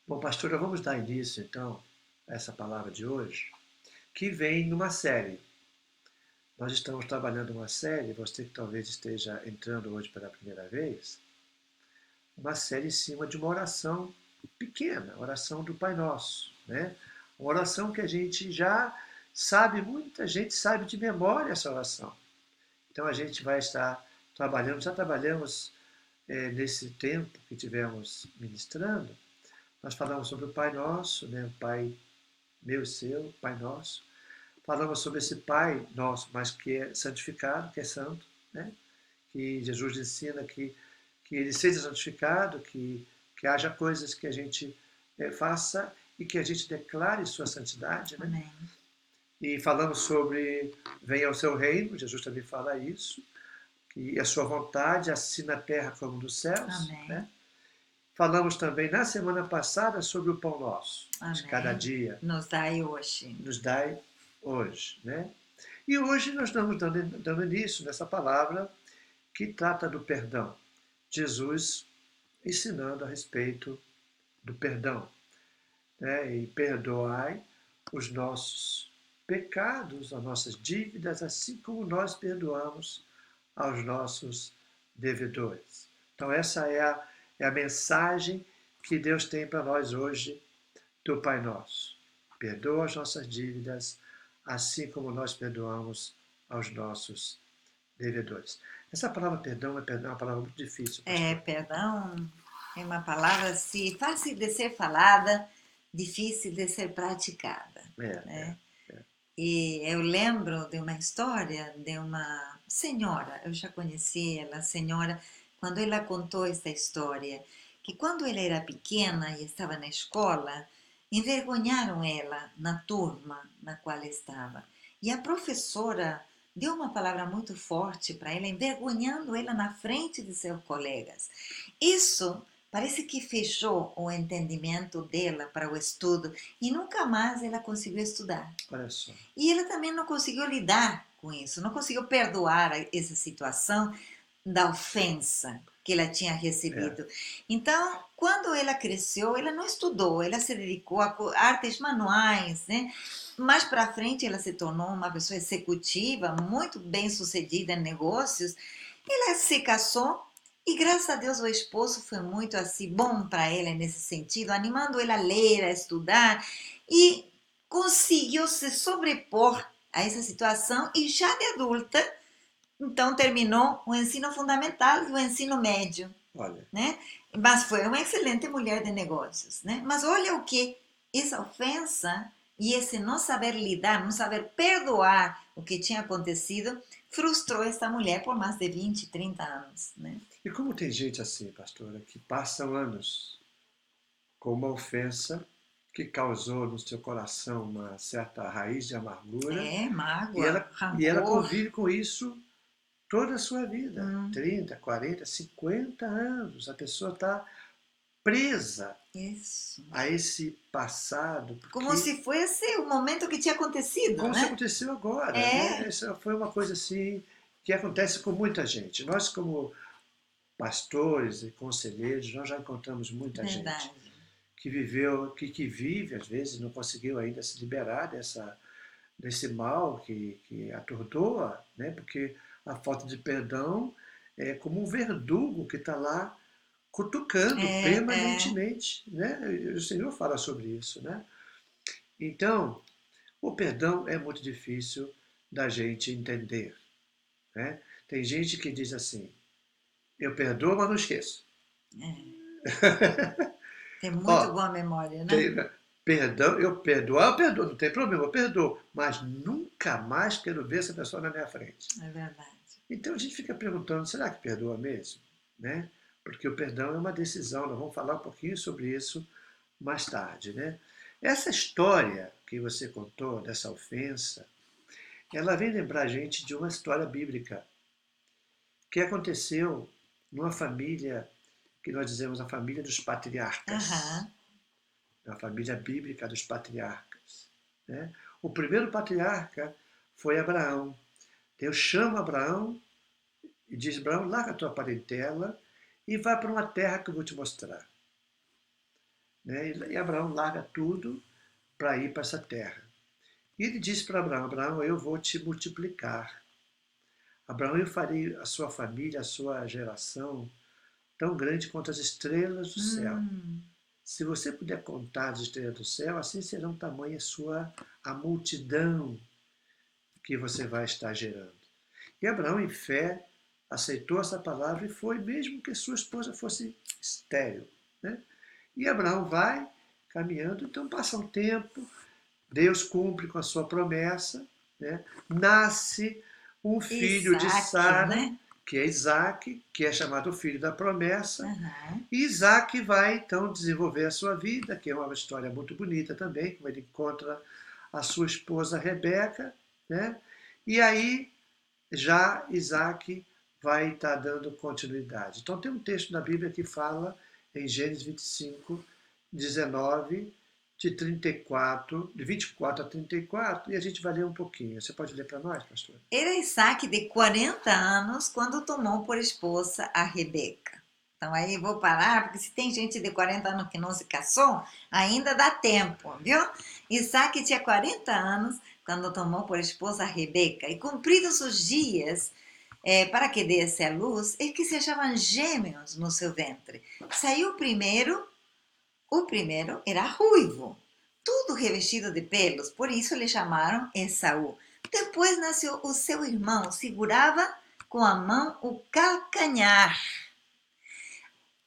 Bom, pastora, vamos dar início, então, a essa palavra de hoje, que vem numa série. Nós estamos trabalhando uma série, você que talvez esteja entrando hoje pela primeira vez, uma série em cima de uma oração pequena, oração do Pai Nosso, né? Uma oração que a gente já sabe, muita gente sabe de memória essa oração. Então a gente vai estar trabalhando, já trabalhamos nesse tempo que tivemos ministrando, nós falamos sobre o Pai Nosso, né? O Pai meu e seu, Pai Nosso. Falamos sobre esse Pai Nosso, mas que é santificado, que é santo, né? Que Jesus ensina que ele seja santificado, que haja coisas que a gente faça e que a gente declare sua santidade, né? Amém. E falamos sobre venha ao seu reino, Jesus também fala isso, que a sua vontade, assim na terra como nos céus, né? Amém. Falamos também na semana passada sobre o pão nosso, de cada Amém. dia, Nos dai hoje. nos dai hoje, né? E hoje nós estamos dando início nessa palavra que trata do perdão. Jesus ensinando a respeito do perdão, né? E perdoai os nossos pecados, as nossas dívidas, assim como nós perdoamos aos nossos devedores. Então essa é a mensagem que Deus tem para nós hoje do Pai Nosso. Perdoa as nossas dívidas, assim como nós perdoamos aos nossos devedores. Essa palavra perdão é uma palavra muito difícil, pastor. Perdão é uma palavra assim, fácil de ser falada, difícil de ser praticada, É. né? E eu lembro de uma história de uma senhora, eu já conheci ela, senhora, quando ela contou essa história, que quando ela era pequena e estava na escola, envergonharam ela na turma na qual estava. E a professora deu uma palavra muito forte para ela, envergonhando ela na frente de seus colegas. Isso parece que fechou o entendimento dela para o estudo e nunca mais ela conseguiu estudar. Olha só. E ela também não conseguiu lidar com isso, não conseguiu perdoar essa situação da ofensa que ela tinha É. recebido. Então, quando ela cresceu, ela não estudou, ela se dedicou a artes manuais, né? Mais para frente, ela se tornou uma pessoa executiva, muito bem sucedida em negócios. Ela se casou e, graças a Deus, o esposo foi muito assim bom para ela nesse sentido, animando ela a ler, a estudar e conseguiu se sobrepor a essa situação e já de adulta, então terminou o ensino fundamental e o ensino médio, Olha. né? Mas foi uma excelente mulher de negócios, né? Mas olha o que essa ofensa e esse não saber lidar, não saber perdoar o que tinha acontecido, frustrou essa mulher por mais de 20, 30 anos, né? E como tem gente assim, pastora, que passam anos com uma ofensa que causou no seu coração uma certa raiz de amargura e Mágoa, ela rancor, convive com isso toda a sua vida. 30, 40, 50 anos. A pessoa está presa isso. a esse passado, Como porque se fosse o momento que tinha acontecido, como se né? aconteceu agora, né? É, Essa foi uma coisa assim que acontece com muita gente. Nós, como pastores e conselheiros, nós já encontramos muita gente verdade. que viveu, que vive às vezes não conseguiu ainda se liberar desse mal que atordoa, né? Porque a falta de perdão é como um verdugo que está lá cutucando É. permanentemente, né? O Senhor fala sobre isso, né? Então, o perdão é muito difícil da gente entender, né? Tem gente que diz assim: eu perdoo, mas não esqueço. Tem muito Ó, boa memória, né? tem, perdão, eu perdoo, não tem problema, eu perdoo, mas nunca mais quero ver essa pessoa na minha frente. É verdade. Então a gente fica perguntando, será que perdoa mesmo? Né? Porque o perdão é uma decisão, nós vamos falar um pouquinho sobre isso mais tarde. Né? Essa história que você contou, dessa ofensa, ela vem lembrar a gente de uma história bíblica que aconteceu numa família que nós dizemos a família dos patriarcas, Aham. a família bíblica dos patriarcas. Né? O primeiro patriarca foi Abraão. Deus chama Abraão e diz: Abraão, larga a tua parentela e vai para uma terra que eu vou te mostrar. né? E Abraão larga tudo para ir para essa terra. E ele disse para Abraão: Abraão, eu vou te multiplicar. Abraão, eu farei a sua família, a sua geração tão grande quanto as estrelas do céu. Hum, Se você puder contar as estrelas do céu, assim serão tamanha a multidão que você vai estar gerando. E Abraão, em fé, aceitou essa palavra e foi, mesmo que sua esposa fosse estéril, né? E Abraão vai caminhando, então passa um tempo, Deus cumpre com a sua promessa, né? Nasce um filho de Isaac, Sara, né? que é Isaac, que é chamado filho da promessa. Aham. E Isaac vai então desenvolver a sua vida, que é uma história muito bonita também, como ele encontra a sua esposa Rebeca, né? E aí já Isaac vai estar dando continuidade. Então tem um texto na Bíblia que fala em Gênesis 25, 19, de 34, de 24 a 34, e a gente vai ler um pouquinho. Você pode ler para nós, pastor? Era Isaac de 40 anos quando tomou por esposa a Rebeca. Então aí vou parar, porque se tem gente de 40 anos que não se casou, ainda dá tempo, viu? Isaac tinha 40 anos quando tomou por esposa a Rebeca, e cumpridos os dias para que desse à luz, é que se achavam gêmeos no seu ventre. Saiu o primeiro era ruivo, tudo revestido de pelos, por isso lhe chamaram Esaú. Depois nasceu o seu irmão, segurava com a mão o calcanhar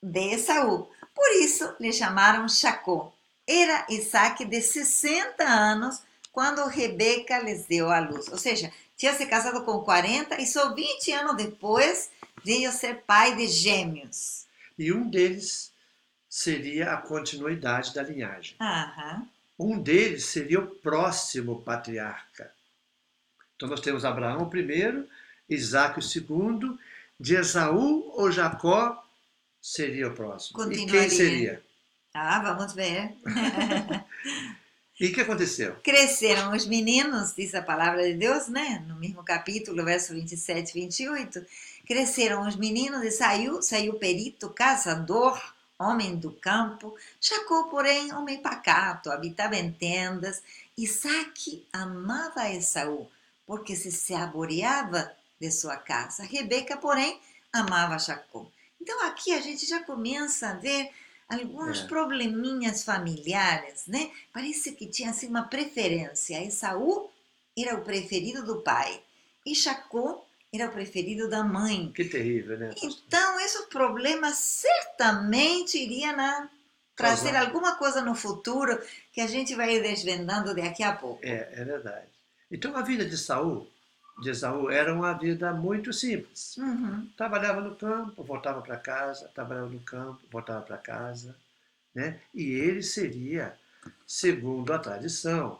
de Esaú, por isso lhe chamaram Jacó. Era Isaac de 60 anos quando Rebeca lhes deu à luz, ou seja, tinha se casado com 40 e só 20 anos depois veio ser pai de gêmeos. E um deles seria a continuidade da linhagem. Aham. Um deles seria o próximo patriarca. Então nós temos Abraão o primeiro, Isaac o segundo, de Esaú ou Jacó seria o próximo. E quem Continuaria. seria? Ah, vamos ver. E o que aconteceu? Cresceram os meninos, diz a palavra de Deus, né? No mesmo capítulo, verso 27 e 28. Cresceram os meninos e saiu perito, caçador, homem do campo. Jacó, porém, homem pacato, habitava em tendas. Isaque amava Esaú, porque se saboreava de sua casa. Rebeca, porém, amava Jacó. Então aqui a gente já começa a ver alguns É, probleminhas familiares, né? Parece que tinha assim uma preferência. Esaú era o preferido do pai e Jacó era o preferido da mãe. que terrível, né, pastor? Então, esse problema certamente iria trazer Causar. alguma coisa no futuro que a gente vai ir desvendando daqui a pouco. É verdade. Então a vida de Esaú, era uma vida muito simples. Uhum, Trabalhava no campo, voltava para casa, trabalhava no campo, voltava para casa, né? E ele seria, segundo a tradição,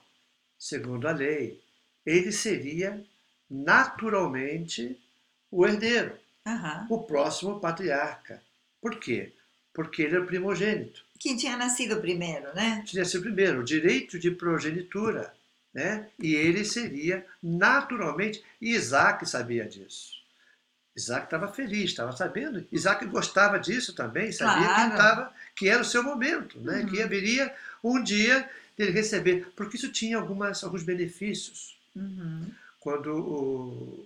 segundo a lei, ele seria naturalmente o herdeiro, aham. o próximo patriarca. Por quê? Porque ele é o primogênito. Quem tinha nascido primeiro, né? Tinha sido primeiro o direito de progenitura, né? E ele seria naturalmente, e Isaac sabia disso. Isaac estava feliz, estava sabendo. Isaac gostava disso também, sabia que ele Claro. estava, que era o seu momento, né? Que Uhum, haveria um dia dele receber, porque isso tinha alguns benefícios. uhum. Quando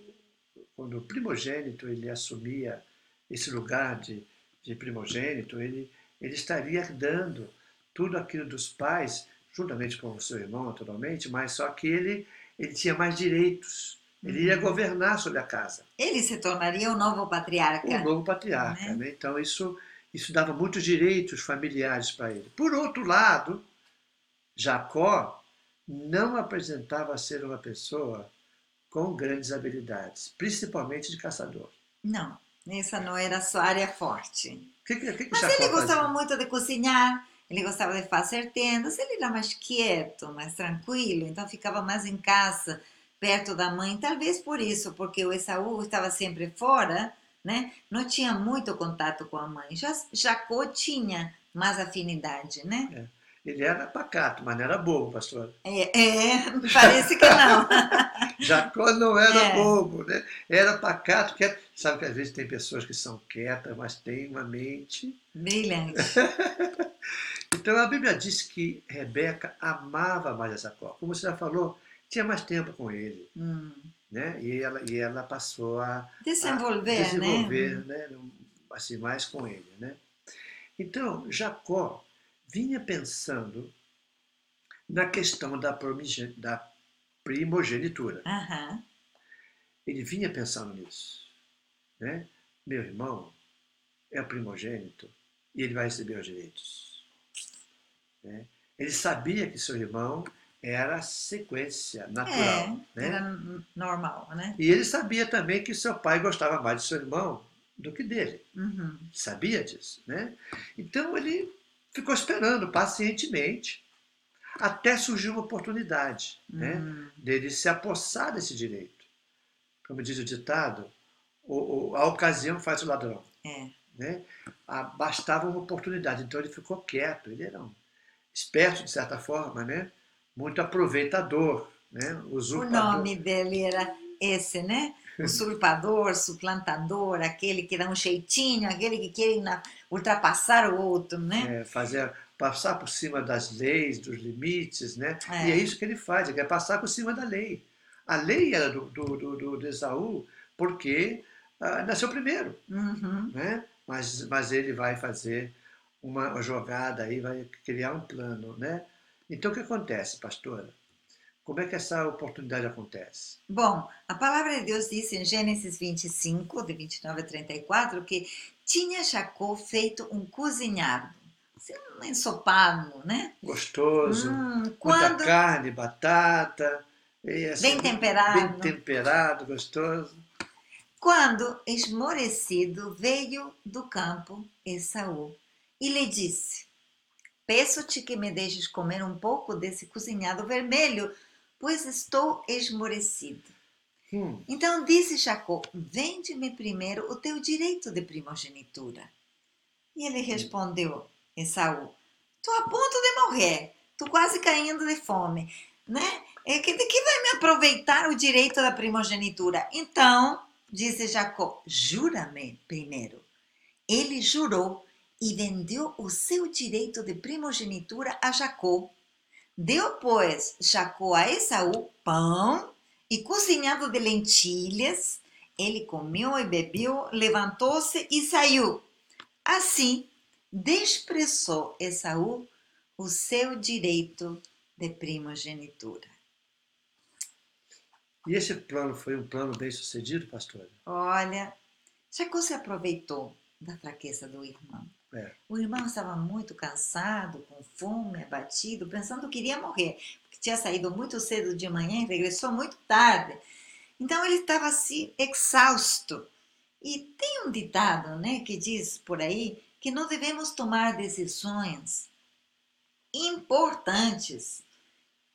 quando o primogênito ele assumia esse lugar de primogênito, ele estaria herdando tudo aquilo dos pais, juntamente com o seu irmão, naturalmente, mas só que ele tinha mais direitos. Ele ia Uhum. governar sobre a casa, Ele se tornaria o novo o patriarca, novo patriarca, né? né? Então isso dava muitos direitos familiares para ele. Por outro lado, Jacó não apresentava ser uma pessoa com grandes habilidades, principalmente de caçador. Não, essa não era a sua área forte. O que Mas Jacó ele gostava fazia? muito de cozinhar, ele gostava de fazer tendas, ele era mais quieto, mais tranquilo, então ficava mais em casa, perto da mãe. Talvez por isso, porque o Esaú estava sempre fora, né? Não tinha muito contato com a mãe. Já Jacó tinha mais afinidade, né? É. Ele era pacato, mas não era bobo, pastor. Parece que não. Jacó não era É, bobo, né? Era pacato, quieto. Sabe que às vezes tem pessoas que são quietas, mas têm uma mente. brilhante. Então a Bíblia diz que Rebeca amava mais a Jacó. Como você já falou, tinha mais tempo com ele, Hum. né? E ela passou a Desenvolver, né? desenvolver, né? Assim, mais com ele, né? Então Jacó vinha pensando na questão da primogenitura. Aham. Ele vinha pensando nisso, né? Meu irmão é o primogênito e ele vai receber os direitos, né? Ele sabia que seu irmão era a sequência É, natural, era né? normal, né? E ele sabia também que seu pai gostava mais de seu irmão do que dele. Uhum. Sabia disso, né? Então ele ficou esperando pacientemente até surgir uma oportunidade, né? Hum. Dele se apossar desse direito. Como diz o ditado, a ocasião faz o ladrão, É. né? Bastava uma oportunidade, então ele ficou quieto. Ele era um esperto de certa forma, né? Muito aproveitador, né? O Usurpador. nome dele era esse, né? Usurpador, suplantador, aquele que dá um jeitinho, aquele que quer ultrapassar o outro, né? Fazer passar por cima das leis, dos limites, né? E é É. isso que ele faz, ele quer passar por cima da lei. A lei era de Esaú porque nasceu primeiro, Uhum. né? Mas ele vai fazer uma jogada aí, vai criar um plano, né? Então o que acontece, pastora? Como é que essa oportunidade acontece? Bom, a palavra de Deus diz em Gênesis 25, de 29 a 34, que tinha Jacó feito um cozinhado, assim, um ensopado, né? Gostoso, muita Quando carne, batata, e bem assim, bem temperado. temperado, gostoso. Quando, esmorecido, veio do campo Esaú e lhe disse: Peço-te que me deixes comer um pouco desse cozinhado vermelho, pois estou esmorecido. Hum, Então disse Jacó: Vende-me primeiro o teu direito de primogenitura. E ele respondeu, Esaú: Estou a ponto de morrer, estou quase caindo de fome, né? De que vai me aproveitar o direito da primogenitura? Então, disse Jacó: Jura-me primeiro. Ele jurou e vendeu o seu direito de primogenitura a Jacó. Deu, pois, Jacó a Esaú pão e cozinhado de lentilhas. Ele comeu e bebeu, levantou-se e saiu. Assim, desprezou Esaú o seu direito de primogenitura. e esse plano foi um plano bem sucedido, pastor? Olha, Jacó se aproveitou da fraqueza do irmão. É. O irmão estava muito cansado, com fome, abatido, pensando que iria morrer, porque tinha saído muito cedo de manhã e regressou muito tarde. Então ele estava assim, exausto. E tem um ditado, né, que diz por aí que não devemos tomar decisões importantes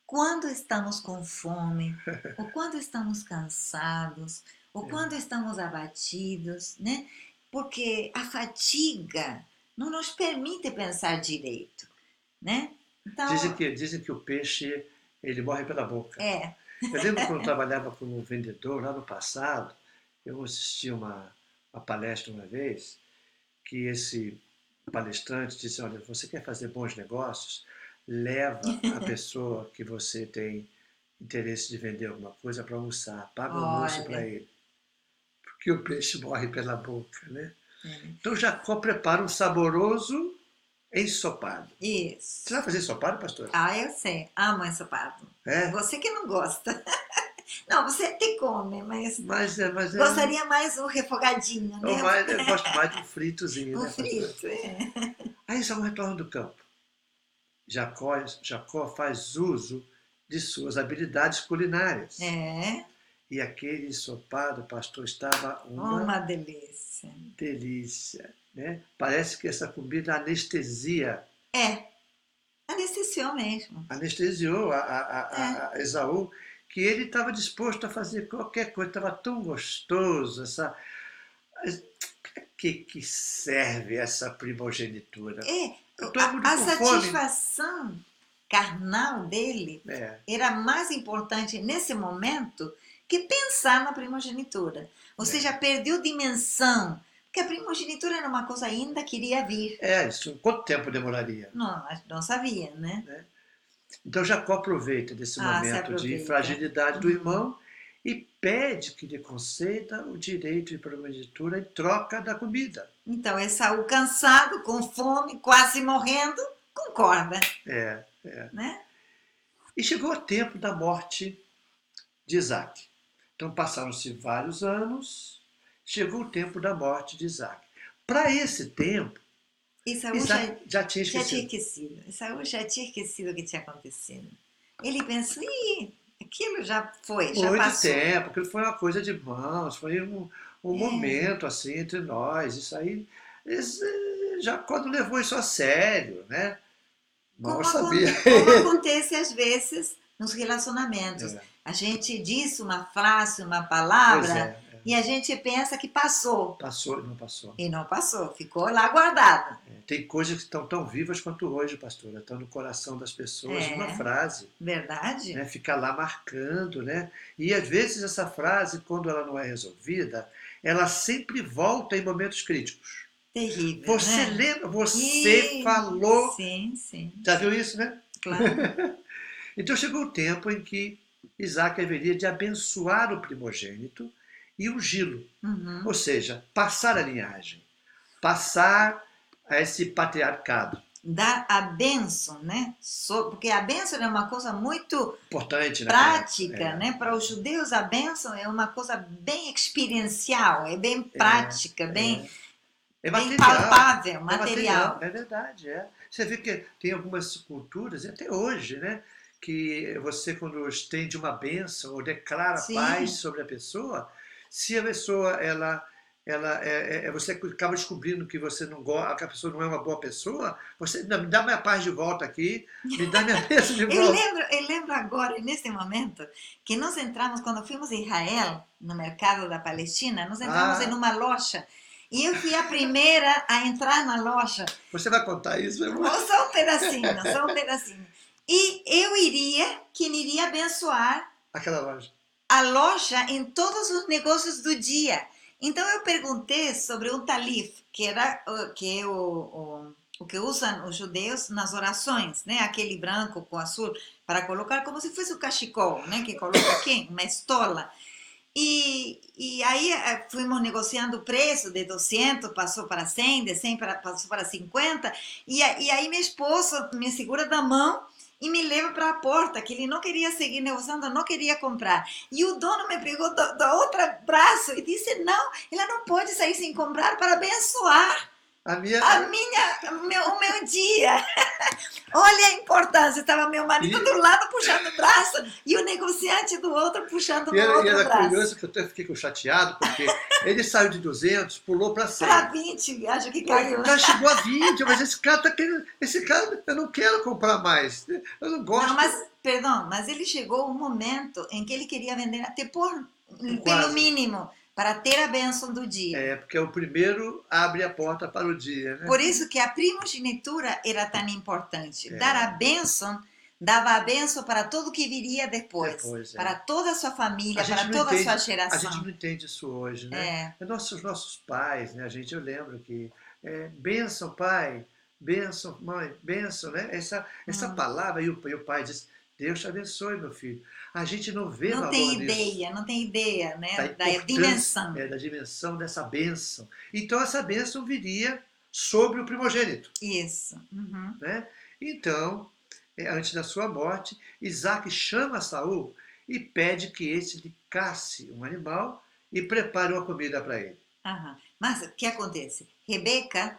quando estamos com fome, ou quando estamos cansados, ou quando estamos abatidos, né? Porque a fadiga não nos permite pensar direito, né? Dizem Então, que, dizem que o peixe ele morre pela boca. é, Eu lembro quando eu trabalhava como vendedor lá no passado, eu assisti uma palestra uma vez que esse palestrante disse, olha, você quer fazer bons negócios? Leva a pessoa que você tem interesse de vender alguma coisa para almoçar, paga o almoço para olha, ele, porque o peixe morre pela boca, né? é, Então Jacó prepara um saboroso ensopado. Você vai isso. fazer ensopado, pastor? Ah, eu sei, amo ensopado. É? Você que não gosta. Não, você até come, mas Mas gostaria mais um refogadinho, né? eu gosto mais de um fritozinho, Um né, pastor? frito, é. Aí Saul retorna do campo. Jacó faz uso de suas habilidades culinárias. É, E aquele ensopado, pastor, estava uma uma delícia. delícia. Né? Parece que essa comida É, anestesiou mesmo. anestesiou É, a Esaú, que ele estava disposto a fazer qualquer coisa, estava tão gostoso. Para que serve essa primogenitura? é Eu estou muito a com fome. satisfação carnal dele É, era mais importante nesse momento que pensar na primogenitura. Ou é, seja, perdeu dimensão, Porque a primogenitura era uma coisa ainda que iria vir. Isso, quanto tempo demoraria? Não sabia, né? Né? Então Jacó aproveita desse Se momento de aproveita. fragilidade do irmão e pede que lhe conceda o direito de primogenitura em troca da comida. Então Esaú, cansado, com fome, quase morrendo, concorda, né? E chegou o tempo da morte de Isaac. Então passaram-se vários anos, chegou o tempo da morte de Isaac. Para esse tempo, Esaú Isaac já tinha já tinha esquecido. esquecido. Esaú já tinha esquecido o que tinha acontecido. Ele pensou, aquilo já foi, já Foi de passou. tempo, aquilo foi uma coisa de irmãos, foi um momento assim entre nós. Isso aí, já quando levou isso a sério, né? Mal sabia. Como acontece às vezes nos relacionamentos. É. A gente diz uma frase, uma Pois palavra, e a gente pensa que passou. Passou e não passou. E não passou, ficou lá guardado. Tem coisas que estão tão vivas quanto hoje, pastora. Estão no coração das pessoas, uma frase. Verdade? Né? Fica lá marcando, né? E às vezes essa frase, quando ela não é resolvida, ela sempre volta em momentos críticos. Terrível, Você né? lembra? Você falou. Sim, sim. Já viu isso, né? Claro. Então chegou o tempo em que Isaac haveria de abençoar o primogênito e ungí-lo. Ou seja, passar a linhagem, passar a esse patriarcado. Dar a bênção, né? Porque a bênção é uma coisa muito importante, prática, né? Para os judeus a bênção é uma coisa bem experiencial, é bem prática, bem palpável, material. É verdade, Você vê que tem algumas culturas, e até hoje, né? Que você, quando estende uma bênção ou declara paz sobre a pessoa, se a pessoa você acaba descobrindo que você não gosta, que a pessoa não é uma boa pessoa, você me dá minha paz de volta aqui, me dá minha bênção de volta. Eu lembro agora, nesse momento, que nós entramos, quando fomos em Israel, no mercado da Palestina, nós entramos em uma loja. E eu fui a primeira a entrar na loja. Você vai contar isso, meu irmão? Só um pedacinho. E eu iria abençoar aquela loja. A loja em todos os negócios do dia. Então eu perguntei sobre um talif, que é o que usam os judeus nas orações, né? Aquele branco com azul, para colocar como se fosse o cachecol, né? Que coloca aqui, uma estola. E aí fomos negociando o preço de 200, passou para 100, de 100 passou para 50, e aí meu esposo me segura da mão e me leva para a porta, que ele não queria seguir negociando, não queria comprar. E o dono me pegou do outro braço e disse, não, ela não pode sair sem comprar para abençoar o meu dia. Olha a importância, estava meu marido do lado puxando o braço e o negociante do outro puxando o outro braço. E era curioso que eu até fiquei chateado, porque ele saiu de 200, pulou para 100. Para 20, acho que caiu. Já chegou a 20, mas esse cara tá querendo, eu não quero comprar mais, eu não gosto. Não, mas ele chegou um momento em que ele queria vender até pelo mínimo, para ter a bênção do dia. Porque o primeiro abre a porta para o dia, né? Por isso que a primogenitura era tão importante. Dar a bênção, dava a bênção para tudo que viria depois. Para toda a sua família, para toda a sua geração. A gente não entende isso hoje, né? Nossos pais, né? Eu lembro que bênção, pai, bênção, mãe, bênção, né? Essa palavra, e o pai diz, Deus te abençoe, meu filho. A gente não vê valor nisso. Não tem ideia, né? Da dimensão. Da dimensão dessa bênção. Então, essa bênção viria sobre o primogênito. Isso. Né? Então, antes da sua morte, Isaac chama Saul e pede que esse lhe casse um animal e prepare uma comida para ele. Mas o que acontece? Rebeca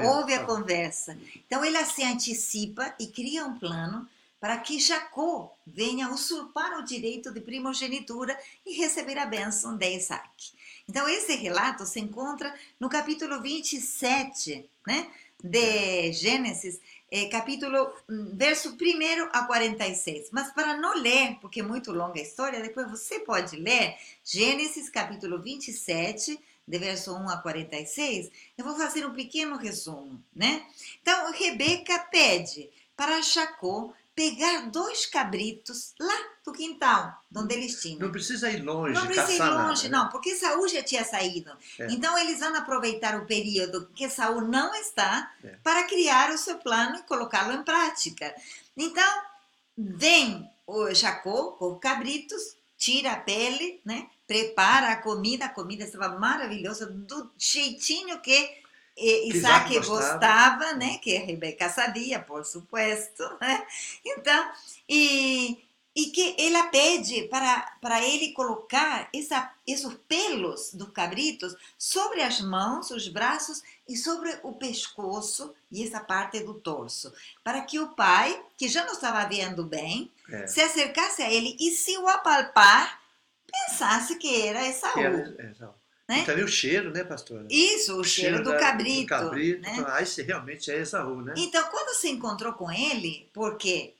ouve a conversa. Então, ela se antecipa e cria um plano para que Jacó venha usurpar o direito de primogenitura e receber a bênção de Isaac. Então, esse relato se encontra no capítulo 27, né, de Gênesis, verso 1 a 46. Mas para não ler, porque é muito longa a história, depois você pode ler Gênesis, capítulo 27, de verso 1 a 46. Eu vou fazer um pequeno resumo, né? Então, Rebeca pede para Jacó pegar 2 cabritos lá do quintal, onde eles tinham. Não precisa ir longe, Não precisa ir caçar longe, nada, né? não, porque Saul já tinha saído. É. Então, eles vão aproveitar o período que Saul não está É. para criar o seu plano e colocá-lo em prática. Então, vem o Jacó com cabritos, tira a pele, né? Prepara a comida estava maravilhosa, do jeitinho que Isaac Isaac gostava. gostava, né? Que a Rebeca sabia, por supuesto, né? Então, e que ela pede para ele colocar esses pelos dos cabritos sobre as mãos, os braços e sobre o pescoço e essa parte do torso, para que o pai, que já não estava vendo bem, se acercasse a ele e, se o apalpar, pensasse que era Esaú. Esaú. Né? E também o cheiro, né, pastora? Isso, o cheiro do cabrito. Do cabrito. Né? Então, aí realmente é Esaú, né? Então, quando se encontrou com ele, porque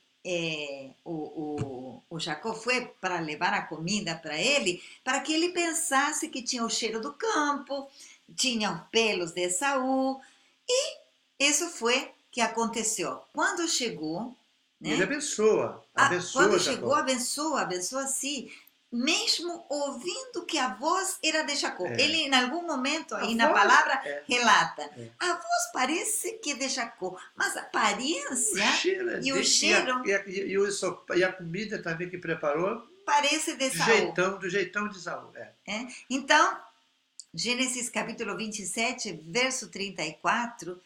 o Jacó foi para levar a comida para ele, para que ele pensasse que tinha o cheiro do campo, tinha os pelos de Esaú, e isso foi que aconteceu. Quando chegou, né? Ele abençoa Quando Jacó. chegou, abençoa sim, mesmo ouvindo que a voz era de Jacó. Ele, em algum momento, aí na palavra, relata. A voz parece que é de Jacó, mas a aparência o cheiro e a comida também que preparou parece de Saul. Do jeitão de Saul. Então, Gênesis capítulo 27, verso 34,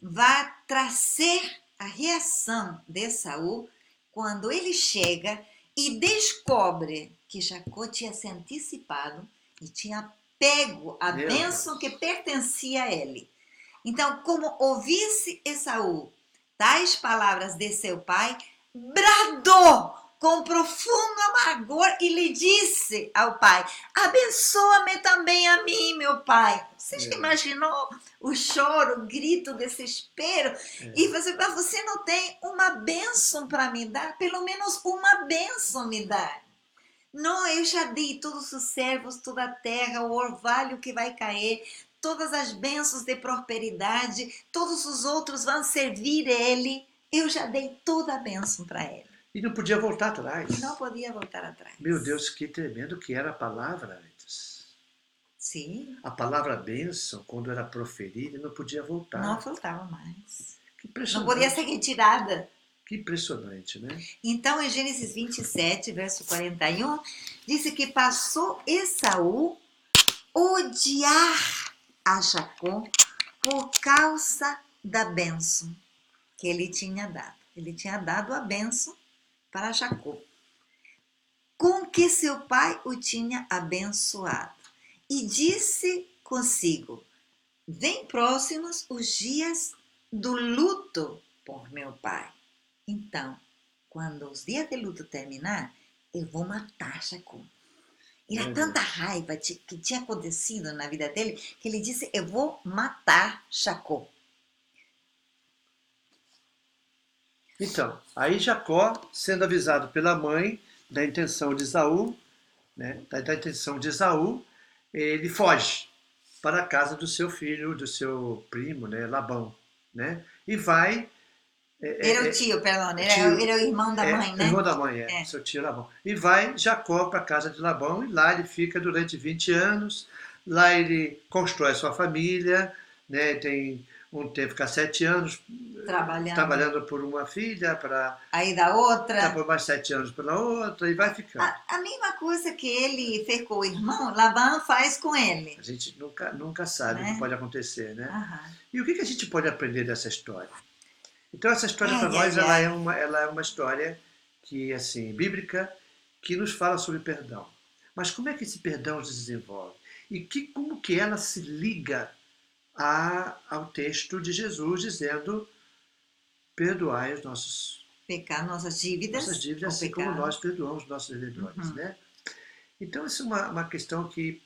vai trazer a reação de Saul quando ele chega e descobre que Jacó tinha se antecipado e tinha pego a bênção que pertencia a ele. Então, como ouvisse Esaú tais palavras de seu pai, bradou com profundo amargor e lhe disse ao pai: abençoa-me também a mim, meu pai. Você já imaginou o choro, o grito, o desespero? E você não tem uma bênção para me dar? Pelo menos uma bênção me dá. Não, eu já dei todos os servos, toda a terra, o orvalho que vai cair, todas as bênçãos de prosperidade, todos os outros vão servir ele. Eu já dei toda a bênção para ele. E não podia voltar atrás. Não podia voltar atrás. Meu Deus, que tremendo que era a palavra antes. Sim. A palavra bênção, quando era proferida, não podia voltar. Não voltava mais. Que impressionante. Não podia ser retirada. Que impressionante, né? Então, em Gênesis 27, verso 41, diz que passou Esaú odiar a Jacó por causa da bênção que ele tinha dado. Ele tinha dado a bênção para Jacó, com que seu pai o tinha abençoado. E disse consigo: vem próximos os dias do luto por meu pai. Então, quando os dias de luto terminar, eu vou matar Jacó. Era tanta raiva que tinha acontecido na vida dele que ele disse: eu vou matar Jacó. Então, aí Jacó, sendo avisado pela mãe da intenção de Esaú, né, da intenção de Esaú, ele foge para a casa do seu filho, do seu primo, né, Labão, né, e vai... Era o tio, perdão, era o irmão da mãe, né? Irmão da mãe, seu tio Labão. E vai Jacó para a casa de Labão, e lá ele fica durante 20 anos, lá ele constrói sua família, né, tem um tempo, fica 7 anos trabalhando por uma filha, aí da outra, por mais 7 anos pela outra, e vai ficando. A mesma coisa que ele fez com o irmão, Labão faz com ele. A gente nunca sabe o que pode acontecer, né? Uhum. E o que a gente pode aprender dessa história? Então, essa história para nós, ela é uma história que, assim, bíblica, que nos fala sobre perdão. Mas como é que esse perdão se desenvolve? E como que ela se liga ao texto de Jesus dizendo: perdoai os nossos pecados, nossas dívidas, assim como nós perdoamos nossos devedores, né? Então, isso é uma questão que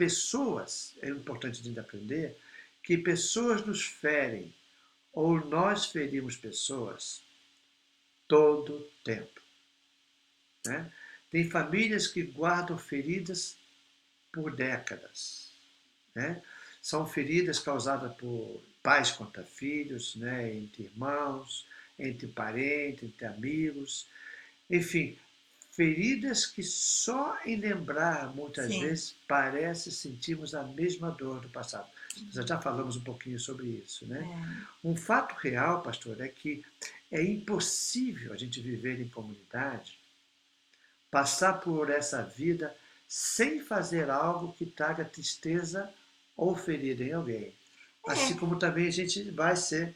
é importante a gente aprender, que pessoas nos ferem, ou nós ferimos pessoas todo tempo, né? Tem famílias que guardam feridas por décadas, né? São feridas causadas por pais contra filhos, né? Entre irmãos, entre parentes, entre amigos, enfim, feridas que só em lembrar, muitas Sim. vezes, parece sentirmos a mesma dor do passado. Nós já falamos um pouquinho sobre isso, né? É. Um fato real, pastor, é que é impossível a gente viver em comunidade, passar por essa vida sem fazer algo que traga tristeza ou ferida em alguém. Assim É, como também a gente vai ser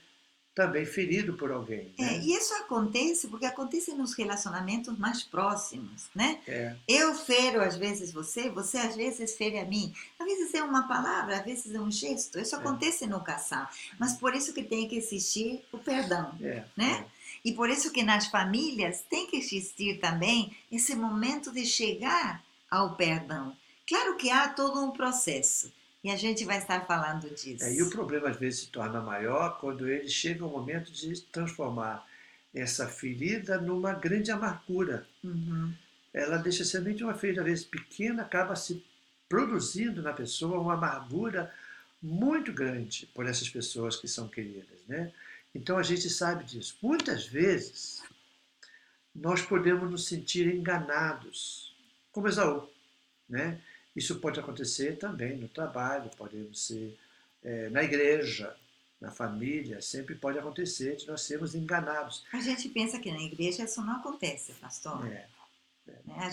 também ferido por alguém, né? e isso acontece porque acontece nos relacionamentos mais próximos, né? É, Eu fero às vezes você, você às vezes fere a mim. Às vezes é uma palavra, às vezes é um gesto. Isso é, acontece no casal. Mas por isso que tem que existir o perdão, é, né? é. E por isso que nas famílias tem que existir também esse momento de chegar ao perdão. Claro que há todo um processo. E a gente vai estar falando E o disso. problema às vezes se torna maior quando ele chega ao momento de transformar essa ferida numa grande amargura. Uhum. Ela deixa somente uma ferida, às vezes pequena, acaba se produzindo na pessoa uma amargura muito grande por essas pessoas que são queridas, né? Então a gente sabe disso. Muitas vezes nós podemos nos sentir enganados, como Esaú, né? Isso pode acontecer também no trabalho, podemos ser na igreja, na família, sempre pode acontecer de nós sermos enganados. A gente pensa que na igreja isso não acontece, pastor. É, Né?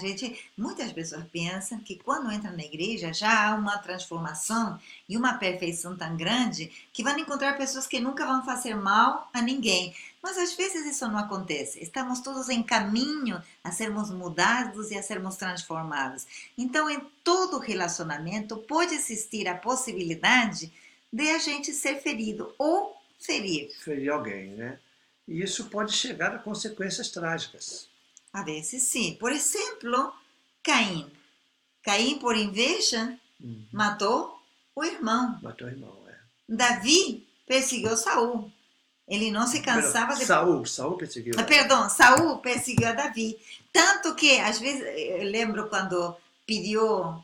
Muitas pessoas pensam que quando entram na igreja já há uma transformação e uma perfeição tão grande que vão encontrar pessoas que nunca vão fazer mal a ninguém. Mas às vezes isso não acontece. Estamos todos em caminho a sermos mudados e a sermos transformados. Então, em todo relacionamento pode existir a possibilidade de a gente ser ferido ou ferir. ferir alguém, né? E isso pode chegar a consequências trágicas. A vezes sim. Por exemplo, Caim. Caim, por inveja, Uhum. matou o irmão. Matou o irmão, é. Davi perseguiu Saul. Ele não se Perdão, cansava de. Saul perseguiu Davi. Perdão, Saul perseguiu a Davi. Tanto que, às vezes, eu lembro quando pediu.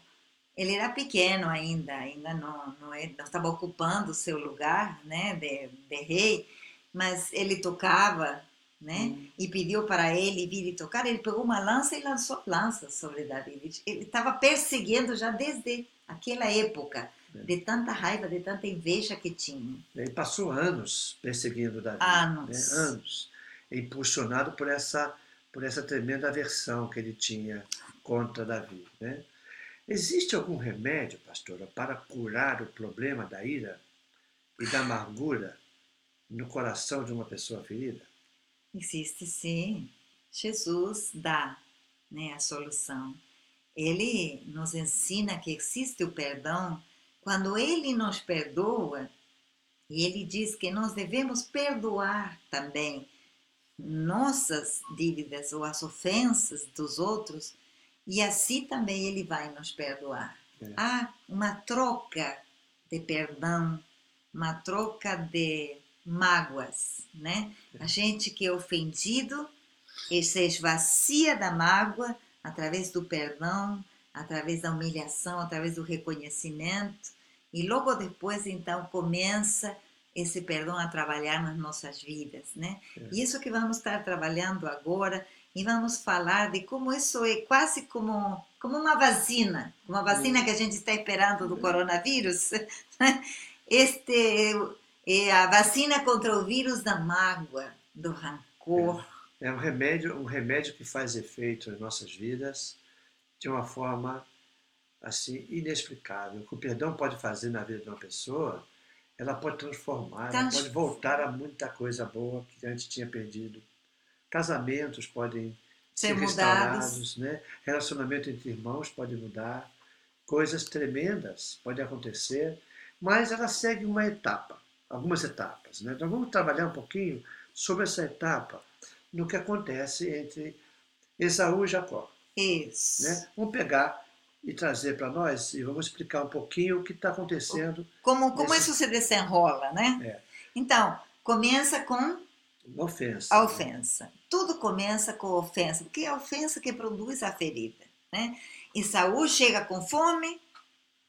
Ele era pequeno ainda não estava ocupando o seu lugar, né, de rei, mas ele tocava, né, Hum, e pediu para ele vir e tocar. Ele pegou uma lança e lançou lança sobre Davi. Ele estava perseguindo já desde aquela época, de tanta raiva, de tanta inveja que tinha. Ele passou anos perseguindo Davi, né? Anos. Anos, impulsionado por essa tremenda aversão que ele tinha contra Davi, né? Existe algum remédio, pastora, para curar o problema da ira e da amargura no coração de uma pessoa ferida? Existe sim. Jesus dá, né, a solução. Ele nos ensina que existe o perdão quando ele nos perdoa, e ele diz que nós devemos perdoar também nossas dívidas ou as ofensas dos outros, e assim também ele vai nos perdoar. É, Há uma troca de perdão, uma troca de mágoas, né? A gente que é ofendido, ele se esvazia da mágoa através do perdão, através da humilhação, através do reconhecimento, e logo depois então começa esse perdão a trabalhar nas nossas vidas, né? E isso que vamos estar trabalhando agora, e vamos falar de como isso é quase como uma vacina que a gente está esperando do coronavírus. Este é a vacina contra o vírus da mágoa, do é. rancor. É um remédio que faz efeito nas nossas vidas de uma forma assim inexplicável. O que o perdão pode fazer na vida de uma pessoa, ela pode transformar, ela pode Trans- voltar a muita coisa boa que antes tinha perdido. Casamentos podem Ser ser mudados. restaurados, né? Relacionamento entre irmãos pode mudar, coisas tremendas podem acontecer, mas ela segue uma etapa, algumas etapas, né? Então vamos trabalhar um pouquinho sobre essa etapa no que acontece entre Esaú e Jacó, Isso. né? Vamos pegar e trazer para nós e vamos explicar um pouquinho o que está acontecendo Como isso nesse se desenrola, né? é, Então, começa com uma a ofensa, né? ofensa. Tudo começa com a ofensa, porque é a ofensa que produz a ferida, né? E Saul chega com fome,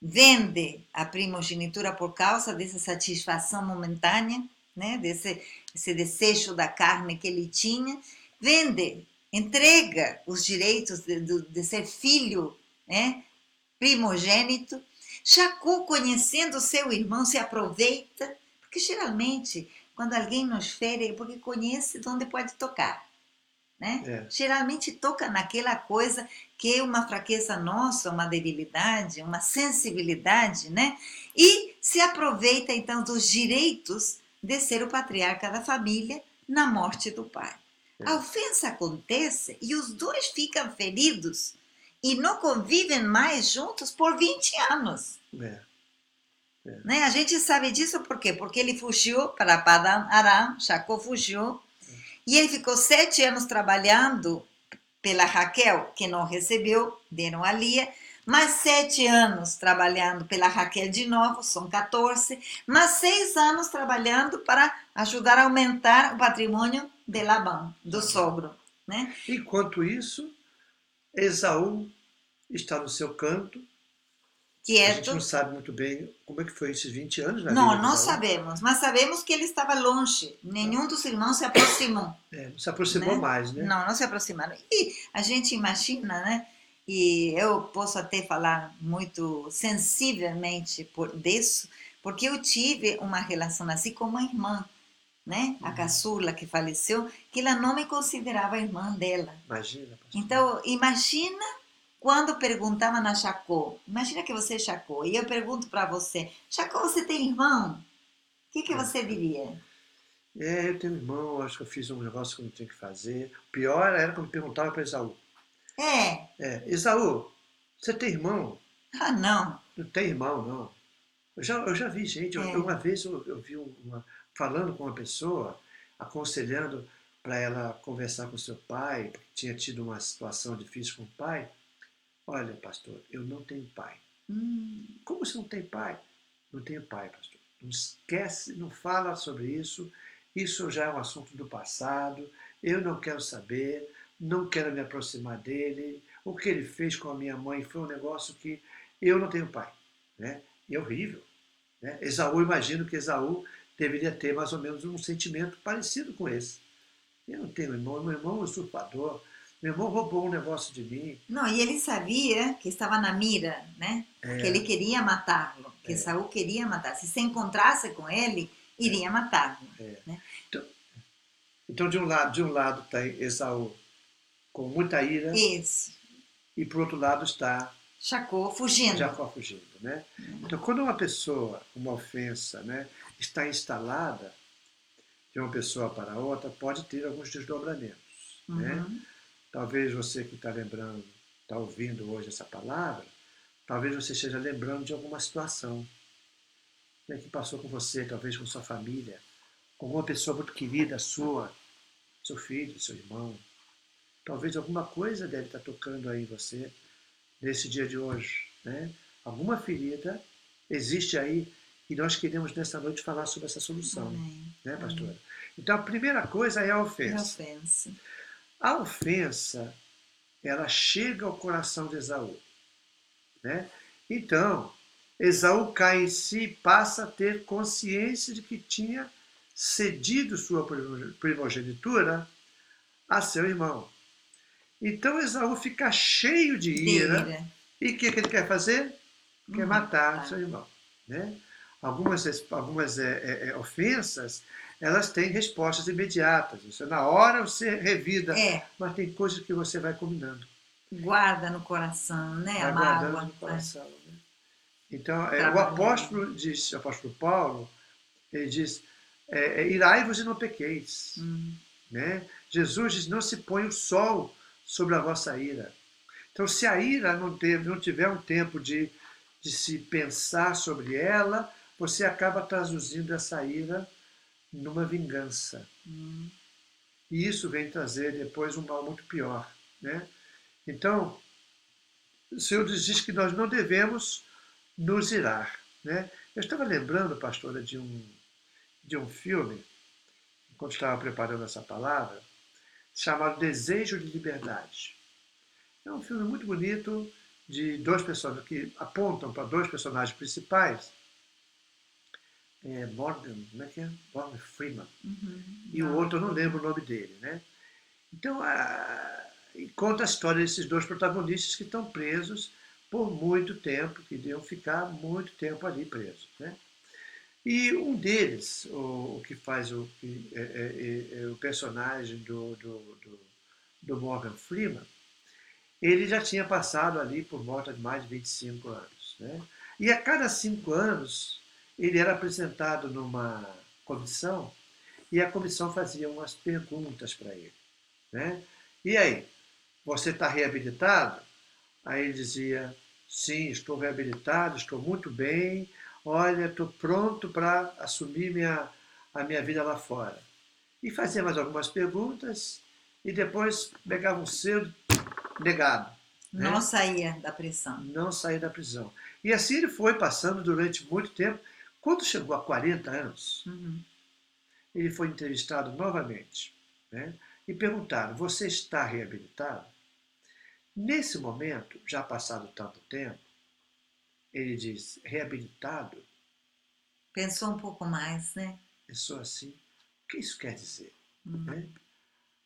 vende a primogenitura por causa dessa satisfação momentânea, né, esse desejo da carne que ele tinha, vende, entrega os direitos de ser filho, né, primogênito. Jacó, conhecendo seu irmão, se aproveita, porque geralmente, quando alguém nos fere, é porque conhece de onde pode tocar, né? É, Geralmente toca naquela coisa que é uma fraqueza nossa, uma debilidade, uma sensibilidade, né? E se aproveita então dos direitos de ser o patriarca da família na morte do pai. A é, ofensa acontece e os dois ficam feridos e não convivem mais juntos por 20 anos. é, é. Né? A gente sabe disso por quê? Porque ele fugiu para Padan Aram, Jacó fugiu, e ele ficou 7 anos trabalhando pela Raquel, que não recebeu, deram a Lia, mais 7 anos trabalhando pela Raquel de novo, são 14, mais 6 anos trabalhando para ajudar a aumentar o patrimônio de Labão, do Tá bom. sogro. Né? Enquanto isso, Esaú está no seu canto. A gente não Quieto. sabe muito bem como é que foi esses 20 anos na vida Não, de não Esaú. sabemos, mas sabemos que ele estava longe. Nenhum dos irmãos se aproximou. Não se aproximou Né? mais, né? Não, não se aproximaram. E a gente imagina, né? E eu posso até falar muito sensivelmente disso, porque eu tive uma relação assim com uma irmã, né? A caçula que faleceu, que ela não me considerava irmã dela. Imagina, pastor. Então, imagina quando perguntavam na Jacó, imagina que você é Jacó, e eu pergunto para você, Jacó, você tem irmão? O que você diria? Eu tenho um irmão, acho que eu fiz um negócio que eu não tinha que fazer. O pior era quando perguntava para Esaú. É, Esaú, você tem irmão? ah, não, Não tem irmão, não. Eu já vi gente, é. uma vez eu vi falando com uma pessoa, aconselhando para ela conversar com seu pai, porque tinha tido uma situação difícil com o pai. Olha, pastor, eu não tenho pai. Como você não tem pai? Não tenho pai, pastor. Não esquece, não fala sobre isso. Isso já é um assunto do passado. Eu não quero saber, não quero me aproximar dele. O que ele fez com a minha mãe foi um negócio que eu não tenho pai. Né? E é horrível. Né? Esaú, imagino que Esaú deveria ter mais ou menos um sentimento parecido com esse. Eu não tenho irmão, meu irmão é um usurpador. Meu irmão roubou um negócio de mim. Não, e ele sabia que estava na mira, né? Que ele queria matá-lo, que Saul queria matar. Se encontrasse com ele, iria matá-lo. Né? Então, então, de um lado está Esaú com muita ira Isso. e por outro lado está Jacó fugindo. Jacó fugindo, né? Então, quando uma pessoa, uma ofensa, né, está instalada de uma pessoa para outra, pode ter alguns desdobramentos, né? Uhum. Talvez você que está lembrando, está ouvindo hoje essa palavra, talvez você esteja lembrando de alguma situação, né, que passou com você, talvez com sua família, com alguma pessoa muito querida sua, seu filho, seu irmão. Talvez alguma coisa deve estar tocando aí em você nesse dia de hoje, né? Alguma ferida existe aí e nós queremos nessa noite falar sobre essa solução, Amém. né, pastora? Amém. Então a primeira coisa é a É ofensa. ofensa. A ofensa, ela chega ao coração de Esaú, né? Então, Esaú cai em si e passa a ter consciência de que tinha cedido sua primogenitura a seu irmão. Então Esaú fica cheio de De ira ira. e o que ele quer fazer? Quer matar Tá. seu irmão. Né? Algumas ofensas, elas têm respostas imediatas. Isso é na hora você revida, mas tem coisas que você vai combinando. Guarda no coração, né? Vai A guardando mágoa. no coração. Né? Então, o Trabalhando. apóstolo Paulo, ele diz, irai-vos e não pequeis. Né? Jesus diz, não se põe o sol sobre a vossa ira. Então, se a ira não tiver um tempo de se pensar sobre ela, você acaba traduzindo essa ira numa vingança. E isso vem trazer depois um mal muito pior. Né? Então, o Senhor diz que nós não devemos nos irar. Né? Eu estava lembrando, pastora, de um filme, enquanto estava preparando essa palavra, chamado Desejo de Liberdade. É um filme muito bonito de dois personagens que apontam para dois personagens principais Morgan, como é que é? Morgan Freeman. Uhum. E o outro, eu não lembro o nome dele, né? Então, e conta a história desses dois protagonistas que estão presos por muito tempo, que iam ficar muito tempo ali presos, né? E um deles, o que faz o personagem do Morgan Freeman, ele já tinha passado ali por volta de mais de 25 anos. Né? E a cada 5 anos, ele era apresentado numa comissão e a comissão fazia umas perguntas para ele. Né? E aí, você está reabilitado? Aí ele dizia, sim, estou reabilitado, estou muito bem, olha, estou pronto para assumir a minha vida lá fora. E fazia mais algumas perguntas e depois pegava um selo negado. Não Né? saía da prisão. Não saía da prisão. E assim ele foi passando durante muito tempo. Quando chegou a 40 anos, Uhum. ele foi entrevistado novamente. Né? E perguntaram, você está reabilitado? Nesse momento, já passado tanto tempo, ele diz, reabilitado? Pensou um pouco mais, né? Pensou assim, o que isso quer dizer? Né? Uhum.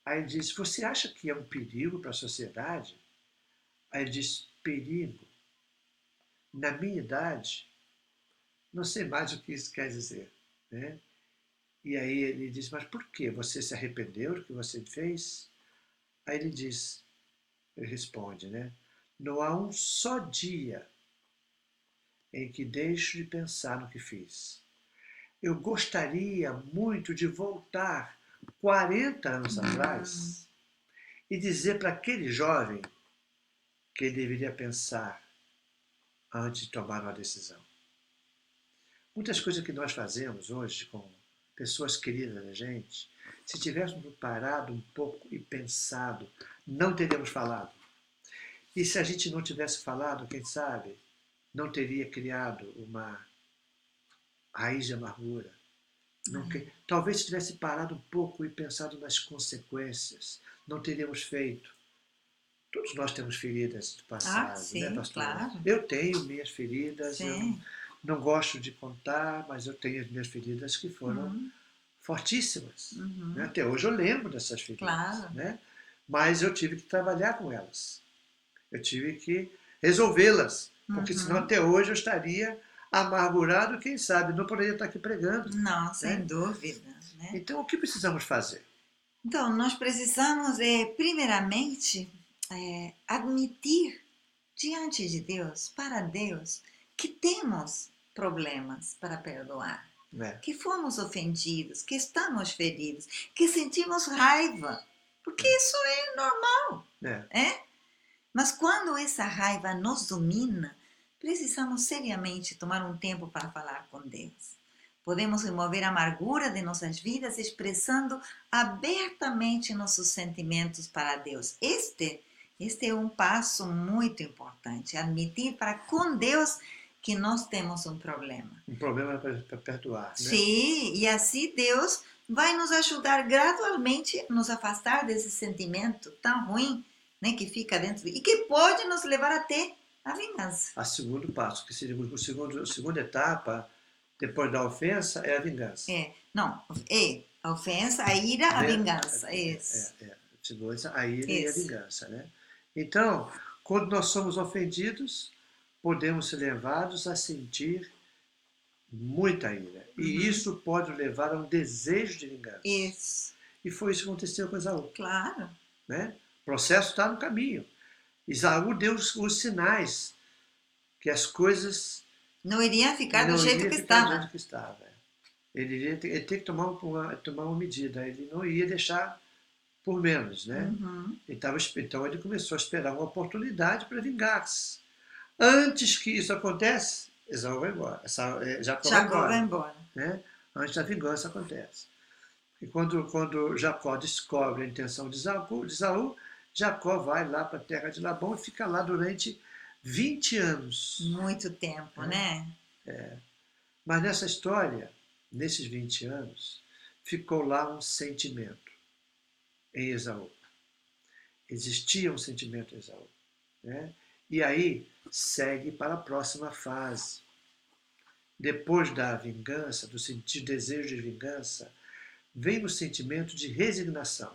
Aí ele diz, você acha que é um perigo para a sociedade? Aí ele diz, perigo? Na minha idade, não sei mais o que isso quer dizer. Né? E aí ele diz, mas por quê? Você se arrependeu do que você fez? Aí ele diz, ele responde, né? Não há um só dia em que deixo de pensar no que fiz. Eu gostaria muito de voltar 40 anos Uhum. atrás e dizer para aquele jovem que ele deveria pensar antes de tomar uma decisão. Muitas coisas que nós fazemos hoje com pessoas queridas da gente, se tivéssemos parado um pouco e pensado, não teríamos falado. E se a gente não tivesse falado, quem sabe, não teria criado uma raiz de amargura. Não, É. talvez se tivesse parado um pouco e pensado nas consequências, não teríamos feito. Todos nós temos feridas do Ah, passado, né, sim, pastora? claro. Eu tenho minhas feridas, eu não, Sim. não gosto de contar, mas eu tenho as minhas feridas que foram Uhum. fortíssimas. Né? Uhum. Até hoje eu lembro dessas feridas, Claro. né? Mas eu tive que trabalhar com elas. Eu tive que resolvê-las, porque senão Uhum. até hoje eu estaria amargurado, quem sabe, não poderia estar aqui pregando. Não, sem Né? dúvida, né? Então, o que precisamos fazer? Então, nós precisamos, primeiramente, admitir diante de Deus, para Deus, que temos problemas para perdoar, Né? que fomos ofendidos, que estamos feridos, que sentimos raiva, porque isso é normal, Né? é? Mas quando essa raiva nos domina, precisamos seriamente tomar um tempo para falar com Deus. Podemos remover a amargura de nossas vidas expressando abertamente nossos sentimentos para Deus. Este é um passo muito importante, admitir para com Deus que nós temos um problema. Um problema para perdoar, né? Sim, e assim Deus vai nos ajudar gradualmente a nos afastar desse sentimento tão ruim, né, que fica dentro e que pode nos levar até a vingança. A segundo passo, que seria a segunda etapa, depois da ofensa, é a vingança. Não, a ofensa, a ira, a vingança. Isso, Segundo, a ira e a isso. vingança, né? Então, quando nós somos ofendidos, podemos ser levados a sentir muita ira. E Uhum. isso pode levar a um desejo de vingança. Isso, E foi isso que aconteceu com Esaú. claro. Né? O processo está no caminho. Esaú deu os sinais que as coisas Não iria ficar do não jeito iriam que ficar do jeito estava. que estava. Ele tem que tomar uma medida. Ele não ia deixar por menos. Né? Uhum. Então ele começou a esperar uma oportunidade para vingar-se. Antes que isso aconteça, Esaú vai embora. Jacó vai Jacó vai embora. embora. Né? Antes da vingança acontece. E quando Jacó descobre a intenção de Esaú, Jacó vai lá para a terra de Labão e fica lá durante 20 anos. Muito tempo, Né? né? Mas nessa história, nesses 20 anos, ficou lá um sentimento em Esaú. Existia um sentimento em Esaú. Né? E aí segue para a próxima fase. depois da vingança, do desejo de vingança, vem o sentimento de resignação.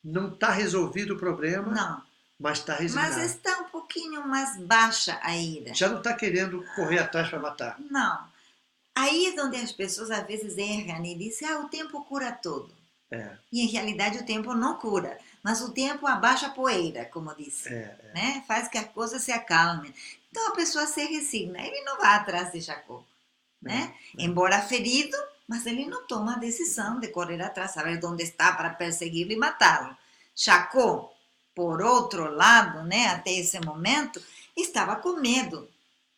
Não está resolvido o problema, Não. mas está Mas resignado. está um pouquinho mais baixa a ira. Já não está querendo correr atrás para matar. Não. Aí é onde as pessoas às vezes erram e dizem, o tempo cura tudo. É, E em realidade o tempo não cura, mas o tempo abaixa a poeira, como disse, é. né? Faz que as coisas se acalmem. Então a pessoa se resigna, ele não vai atrás de Jacó, né? Embora ferido, mas ele não toma a decisão de correr atrás, saber onde está para persegui-lo e matá-lo. Jacó, por outro lado, né, até esse momento, estava com medo,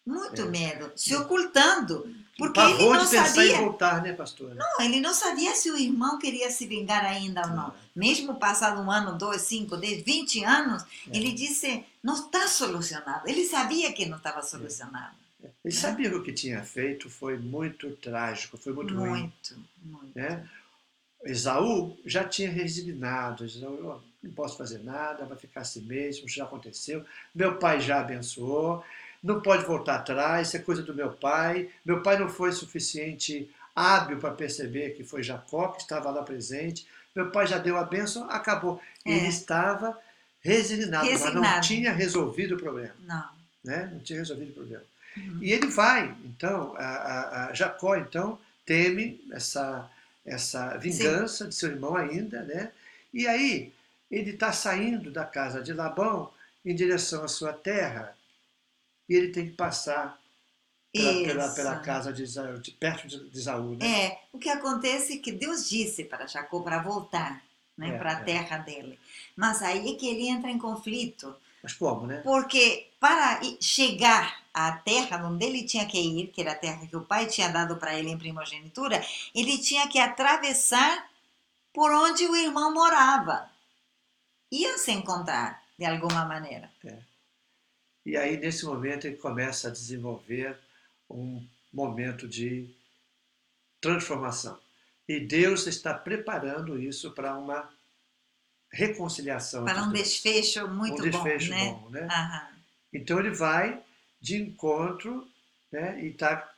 muito medo, se ocultando, porque ele Pavor não de pensar em sabia. voltar, né, pastora? Não, ele não sabia se o irmão queria se vingar ainda ou não. Mesmo passado 1 ano, 2, 5, 10, 20 anos, ele disse, não está solucionado. Ele sabia que não estava solucionado. Ele sabia que o que tinha feito foi muito trágico, foi muito ruim. Muito, muito. Né? Esaú já tinha resignado. Esaú, não posso fazer nada, vai ficar assim mesmo, já aconteceu. Meu pai já abençoou, não pode voltar atrás, isso é coisa do meu pai. Meu pai não foi suficiente hábil para perceber que foi Jacó que estava lá presente. Meu pai já deu a bênção, acabou. Ele estava resignado, mas não tinha resolvido o problema. Não. Né? Não tinha resolvido o problema. E ele vai, então, Jacó, então, teme essa vingança de seu irmão ainda, né? E aí ele está saindo da casa de Labão em direção à sua terra e ele tem que passar pela casa de Isaú, perto de Isaú, né? O que acontece é que Deus disse para Jacó para voltar, né, para a terra dele. Mas aí é que ele entra em conflito. Mas como, né? Porque para chegar à terra onde ele tinha que ir, que era a terra que o pai tinha dado para ele em primogenitura, ele tinha que atravessar por onde o irmão morava. Iam se encontrar, de alguma maneira. E aí, nesse momento, ele começa a desenvolver um momento de transformação. E Deus está preparando isso para uma reconciliação. Para um desfecho muito bom, né? Então ele vai de encontro, né? E está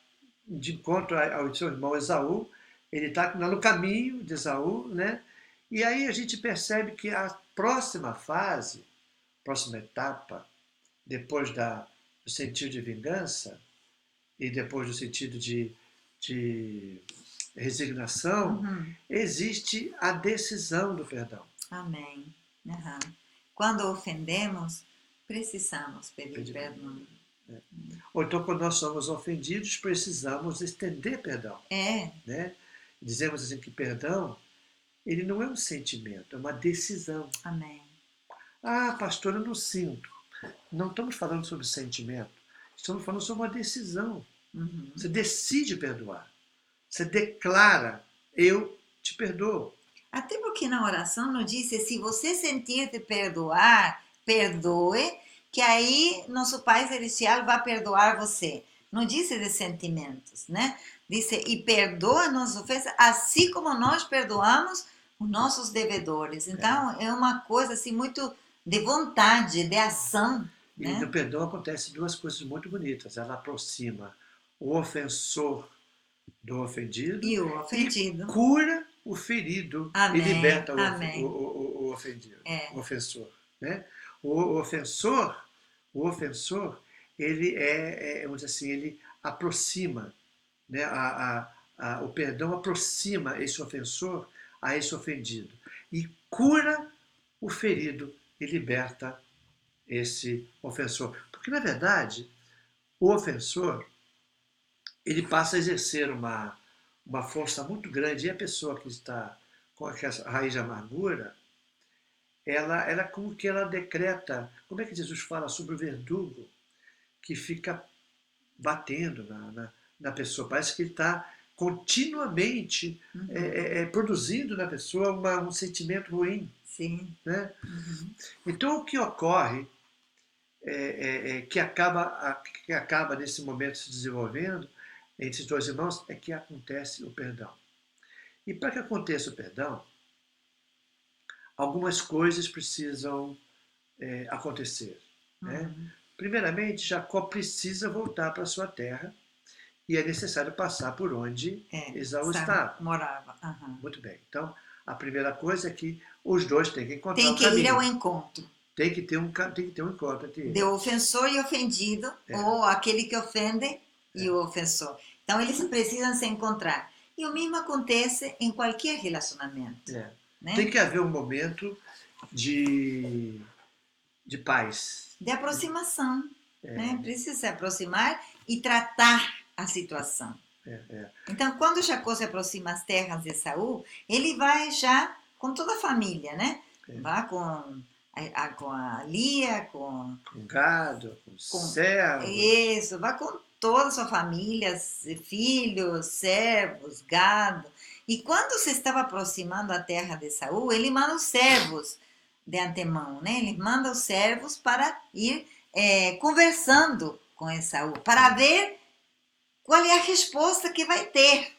de encontro ao seu irmão Esaú. Ele está no caminho de Esaú, né? E aí a gente percebe que a próxima fase, próxima etapa, depois do sentido de vingança e depois do sentido de resignação, existe a decisão do perdão. Amém. Quando ofendemos, precisamos pedir perdão. Ou então, quando nós somos ofendidos, precisamos estender perdão. Né? Dizemos assim que perdão, ele não é um sentimento, é uma decisão. Amém. Pastor, eu não sinto. Não estamos falando sobre sentimento, estamos falando sobre uma decisão. Você decide perdoar. Você declara, eu te perdoo. Até porque na oração não diz, se você sentir de perdoar, perdoe, que aí nosso Pai Celestial vai perdoar você. Não diz de sentimentos, né? Diz, e perdoa nossas ofensas, assim como nós perdoamos os nossos devedores. Então, é uma coisa assim muito de vontade, de ação. E no perdão acontecem duas coisas muito bonitas. Ela aproxima o ofensor do ofendido e o ofendido. E cura o ferido. Amém. E liberta o ofendido, o ofensor. Né? O ofensor, ele vamos dizer assim, ele aproxima, né? O perdão aproxima esse ofensor a esse ofendido e cura o ferido e liberta esse ofensor. Porque, na verdade, o ofensor, ele passa a exercer uma força muito grande, e a pessoa que está com essa raiz de amargura, ela como que ela decreta, como é que Jesus fala sobre o verdugo que fica batendo na pessoa, parece que ele está continuamente produzindo na pessoa um sentimento ruim. Sim. Né? Então o que ocorre que acaba nesse momento se desenvolvendo entre esses dois irmãos é que acontece o perdão. E para que aconteça o perdão, algumas coisas precisam acontecer. Né? Primeiramente, Jacó precisa voltar para sua terra e é necessário passar por onde Esaú sabe, estava. morava. Aham. Muito bem. Então, a primeira coisa é que os dois têm que encontrar Tem um que ir ao caminho. encontro Tem que ter um encontro entre eles. do ofensor e ofendido, ou aquele que ofende e o ofensor. Então, eles precisam se encontrar. E o mesmo acontece em qualquer relacionamento. Né? Tem que haver um momento de paz. De aproximação. Né? Precisa se aproximar e tratar a situação. Então, quando Jacó se aproxima às terras de Esaú, ele vai já com toda a família, né? Vai com a Lia, com gado, com servos. Isso, vai com toda a sua família, filhos, servos, gado. E quando se estava aproximando da terra de Esaú, ele manda os servos de antemão, né? Ele manda os servos para ir conversando com Esaú, para ver qual é a resposta que vai ter.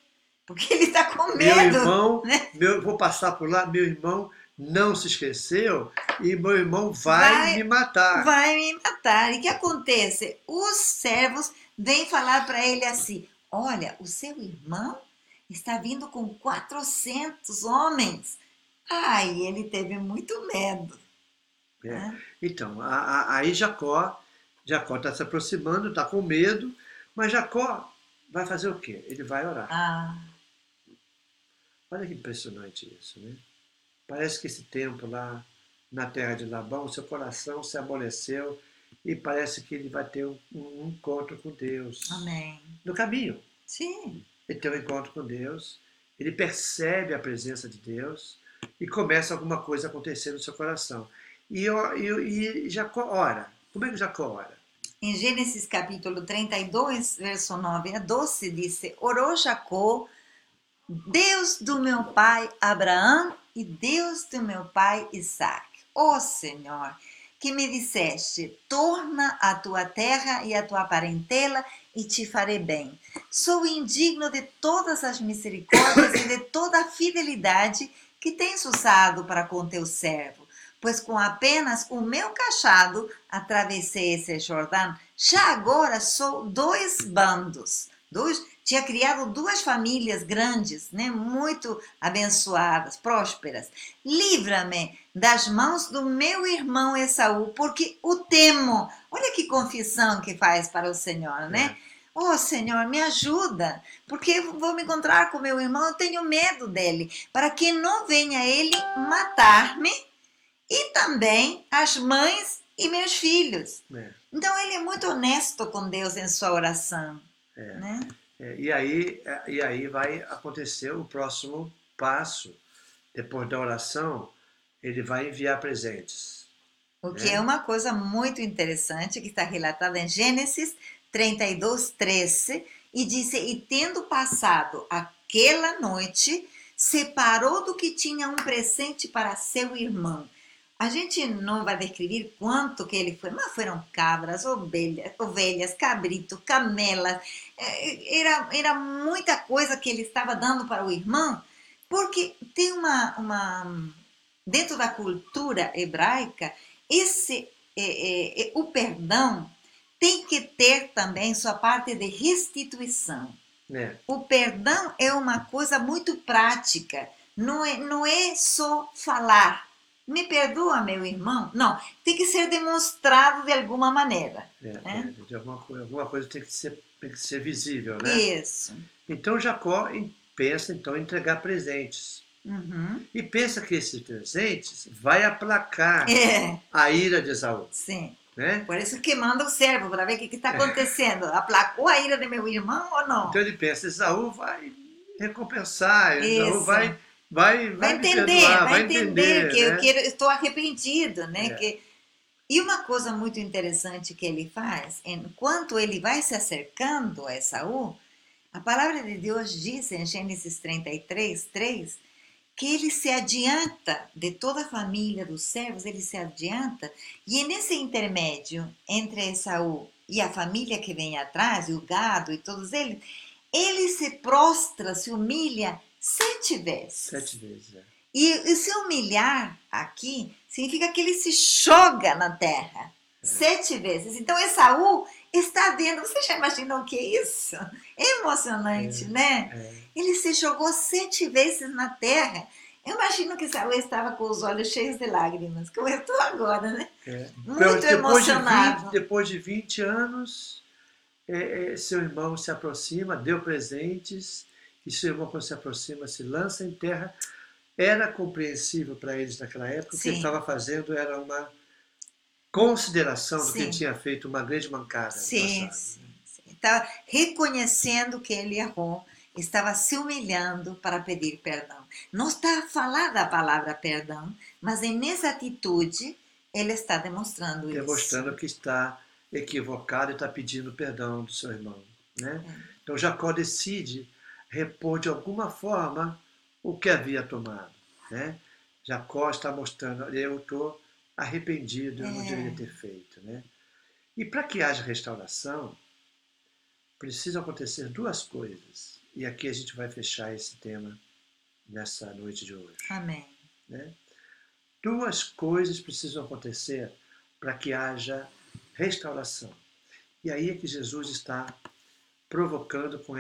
Porque ele está com medo. Meu irmão, né? Vou passar por lá, meu irmão não se esqueceu e meu irmão vai me matar. Vai me matar. E o que acontece? Os servos vêm falar para ele assim, olha, o seu irmão está vindo com 400 homens. Ai, ele teve muito medo. Né? Então, aí Jacó está se aproximando, está com medo, mas Jacó vai fazer o quê? Ele vai orar. Olha que impressionante isso, né? Parece que esse tempo lá na terra de Labão, seu coração se amoleceu e parece que ele vai ter um encontro com Deus. Amém. No caminho. Sim. Ele tem um encontro com Deus, ele percebe a presença de Deus e começa alguma coisa a acontecer no seu coração. E Jacó ora. Como é que Jacó ora? Em Gênesis capítulo 32, verso 9 a 12, diz: orou Jacó, Deus do meu pai Abraão e Deus do meu pai Isaac. Ó Senhor, que me disseste, torna a tua terra e a tua parentela e te farei bem. Sou indigno de todas as misericórdias e de toda a fidelidade que tens usado para com teu servo, pois com apenas o meu cajado atravessei esse Jordão. Já agora sou 2 bandos. Tinha criado 2 famílias grandes, né, muito abençoadas, prósperas. Livra-me das mãos do meu irmão Esaú, porque o temo. Olha que confissão que faz para o Senhor, né? Oh, Senhor, me ajuda, porque eu vou me encontrar com meu irmão, eu tenho medo dele, para que não venha ele matar-me e também as mães e meus filhos. Então, ele é muito honesto com Deus em sua oração. Né? E aí vai acontecer o próximo passo. Depois da oração, ele vai enviar presentes. O que é uma coisa muito interessante, que está relatada em Gênesis 32, 13, e diz, e tendo passado aquela noite, separou do que tinha um presente para seu irmão. A gente não vai descrever quanto que ele foi, mas foram cabras, ovelhas, cabrito, camelas. Era muita coisa que ele estava dando para o irmão, porque tem dentro da cultura hebraica, o perdão tem que ter também sua parte de restituição. O perdão é uma coisa muito prática, não é só falar. Me perdoa, meu irmão? Não, tem que ser demonstrado de alguma maneira. De alguma coisa tem que ser visível, né? Isso. Então Jacó pensa em entregar presentes. E pensa que esses presentes vai aplacar a ira de Esaú. Sim. Né? Por isso que manda o servo para ver o que está acontecendo. Aplacou a ira de meu irmão ou não? Então ele pensa, Esaú vai recompensar, Esaú vai entender, perdoar, vai entender que né? eu estou arrependido, né? E uma coisa muito interessante que ele faz, enquanto ele vai se acercando a Esaú, a palavra de Deus diz em Gênesis 33, 3, que ele se adianta de toda a família dos servos, ele se adianta, e nesse intermédio entre Esaú e a família que vem atrás, e o gado e todos eles, ele se prostra, se humilha 7 vezes. 7 vezes, E se humilhar aqui significa que ele se joga na terra 7 vezes. Então Esaú, está vendo. Você já imaginou o que é isso? É emocionante, né? É, Ele se jogou 7 vezes na terra. Eu imagino que Saul estava com os olhos cheios de lágrimas, como eu estou agora, né? é. Muito emocionado. Depois de 20 anos, seu irmão se aproxima, deu presentes, e seu irmão, quando se aproxima, se lança em terra. Era compreensível para eles naquela época, o que ele Sim, estava fazendo era uma consideração do que ele sim, tinha feito uma grande mancada no sim, passado. sim, sim. Estava reconhecendo que ele errou, estava se humilhando para pedir perdão. Não está a falar da palavra perdão, mas nessa atitude ele está demonstrando isso. Demonstrando que está equivocado e está pedindo perdão do seu irmão. Né? É, Então Jacó decide repor de alguma forma o que havia tomado. Né? Jacó está mostrando, eu estou arrependido, eu não deveria é, ter feito. Né? E para que haja restauração, precisam acontecer duas coisas. E aqui a gente vai fechar esse tema nessa noite de hoje. amém. Né? Duas coisas precisam acontecer para que haja restauração. E aí é que Jesus está provocando com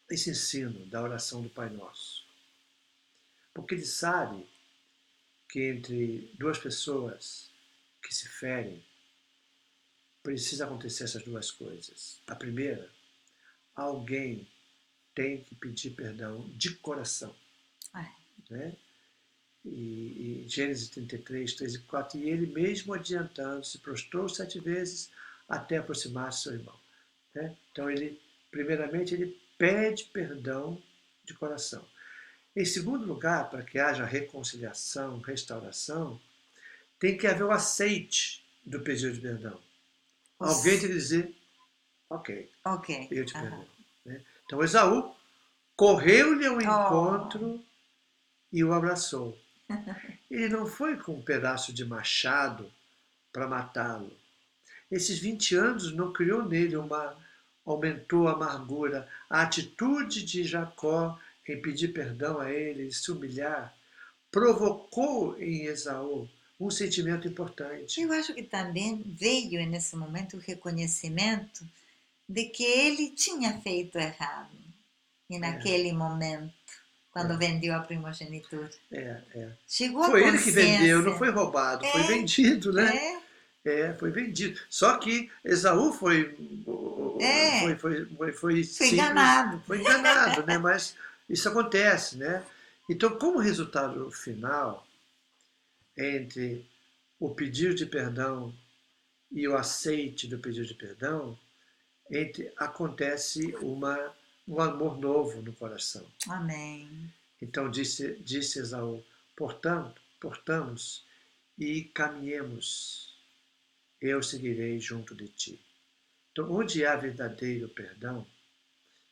esse ensino da oração do Pai Nosso. Porque ele sabe que entre duas pessoas que se ferem, precisa acontecer essas duas coisas. A primeira, alguém tem que pedir perdão de coração. É, Né? E Gênesis 33, 3 e 4, e ele mesmo adiantando, se prostrou 7 vezes até aproximar-se do seu irmão. Né? Então, primeiramente, ele pede perdão de coração. Em segundo lugar, para que haja reconciliação, restauração, tem que haver o aceite do pedido de perdão. Alguém tem os, que dizer, ok, ok. eu te Aham. perdoo. Né? Então, Esaú correu-lhe ao Oh, encontro e o abraçou. Ele não foi com um pedaço de machado para matá-lo. Esses 20 anos não criou nele aumentou a amargura. A atitude de Jacó em pedir perdão a ele, se humilhar, provocou em Esaú um sentimento importante. eu acho que também veio nesse momento o reconhecimento de que ele tinha feito errado. E É, naquele momento, quando é, vendeu a primogenitura, é. chegou a Foi ele que vendeu, não consciência. foi roubado, foi É, vendido, né? é, Foi vendido. Só que Esaú é. foi Foi simples, enganado. foi enganado, né? Mas isso acontece, né? Então, como resultado final, entre o pedido de perdão e o aceite do pedido de perdão, acontece um amor novo no coração. Amém. Então disse Esaú, portanto, portamos e caminhemos, eu seguirei junto de ti. Então, onde há verdadeiro perdão,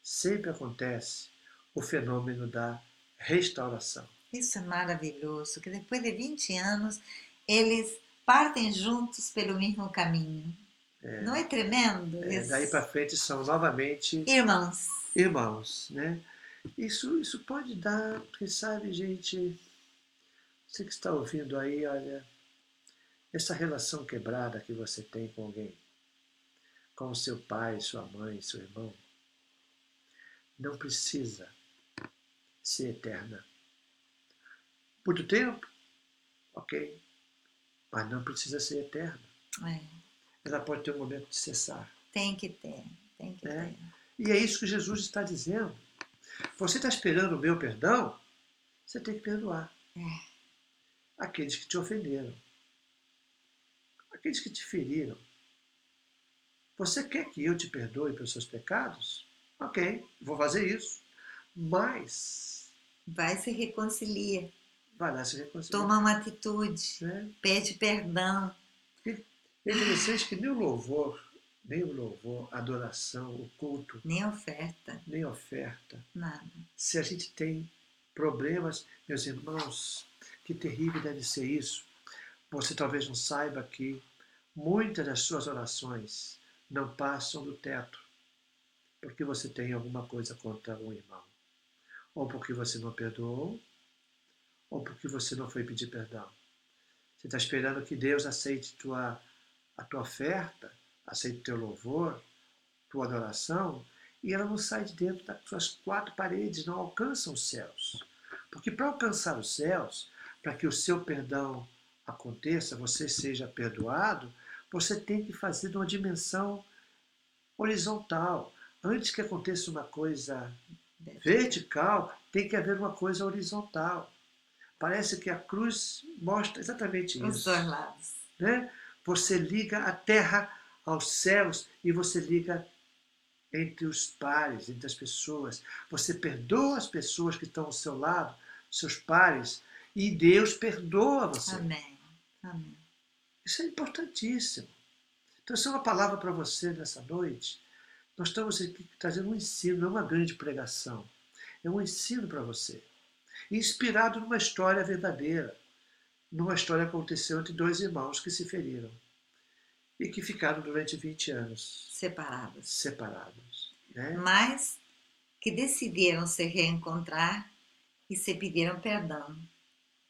sempre acontece o fenômeno da restauração. Isso é maravilhoso, que depois de 20 anos eles partem juntos pelo mesmo caminho. Não é tremendo Daí para isso? frente são novamente Irmãos, irmãos, né? Isso pode dar, quem sabe, gente, você que está ouvindo aí, olha, essa relação quebrada que você tem com alguém, com o seu pai, sua mãe, seu irmão, não precisa ser eterna. Muito tempo, ok, mas não precisa ser eterna. é, Ela pode ter um momento de cessar. tem que ter, tem que Né? ter. E é isso que Jesus está dizendo. Você está esperando o meu perdão? Você tem que perdoar aqueles que te ofenderam, aqueles que te feriram. Você quer que eu te perdoe pelos seus pecados? Ok, vou fazer isso. Mas Vai se reconcilia, vai lá se reconciliar. toma uma atitude, Né? pede perdão. É interessante que nem o louvor, a adoração, o culto, Nem oferta, nem a oferta. nada. Se a gente tem problemas, meus irmãos, que terrível deve ser isso. Você talvez não saiba que muitas das suas orações não passam do teto, porque você tem alguma coisa contra um irmão. Ou porque você não perdoou, ou porque você não foi pedir perdão. Você está esperando que Deus aceite a tua oferta, aceita o teu louvor, tua adoração, e ela não sai de dentro das suas quatro paredes, não alcança os céus. Porque para alcançar os céus, para que o seu perdão aconteça, você seja perdoado, você tem que fazer de uma dimensão horizontal. Antes que aconteça uma coisa vertical, tem que haver uma coisa horizontal. Parece que a cruz mostra exatamente Os dois isso. lados. Né? Você liga a terra aos céus e você liga entre os pares, entre as pessoas. Você perdoa as pessoas que estão ao seu lado, seus pares, e Deus perdoa você. Amém. Amém. Isso é importantíssimo. Então, essa é uma palavra para você nessa noite. Nós estamos aqui trazendo um ensino, não é uma grande pregação. É um ensino para você. Inspirado numa história verdadeira. Numa história que aconteceu entre dois irmãos que se feriram. E que ficaram durante 20 anos separados. Né? Mas que decidiram se reencontrar e se pediram perdão.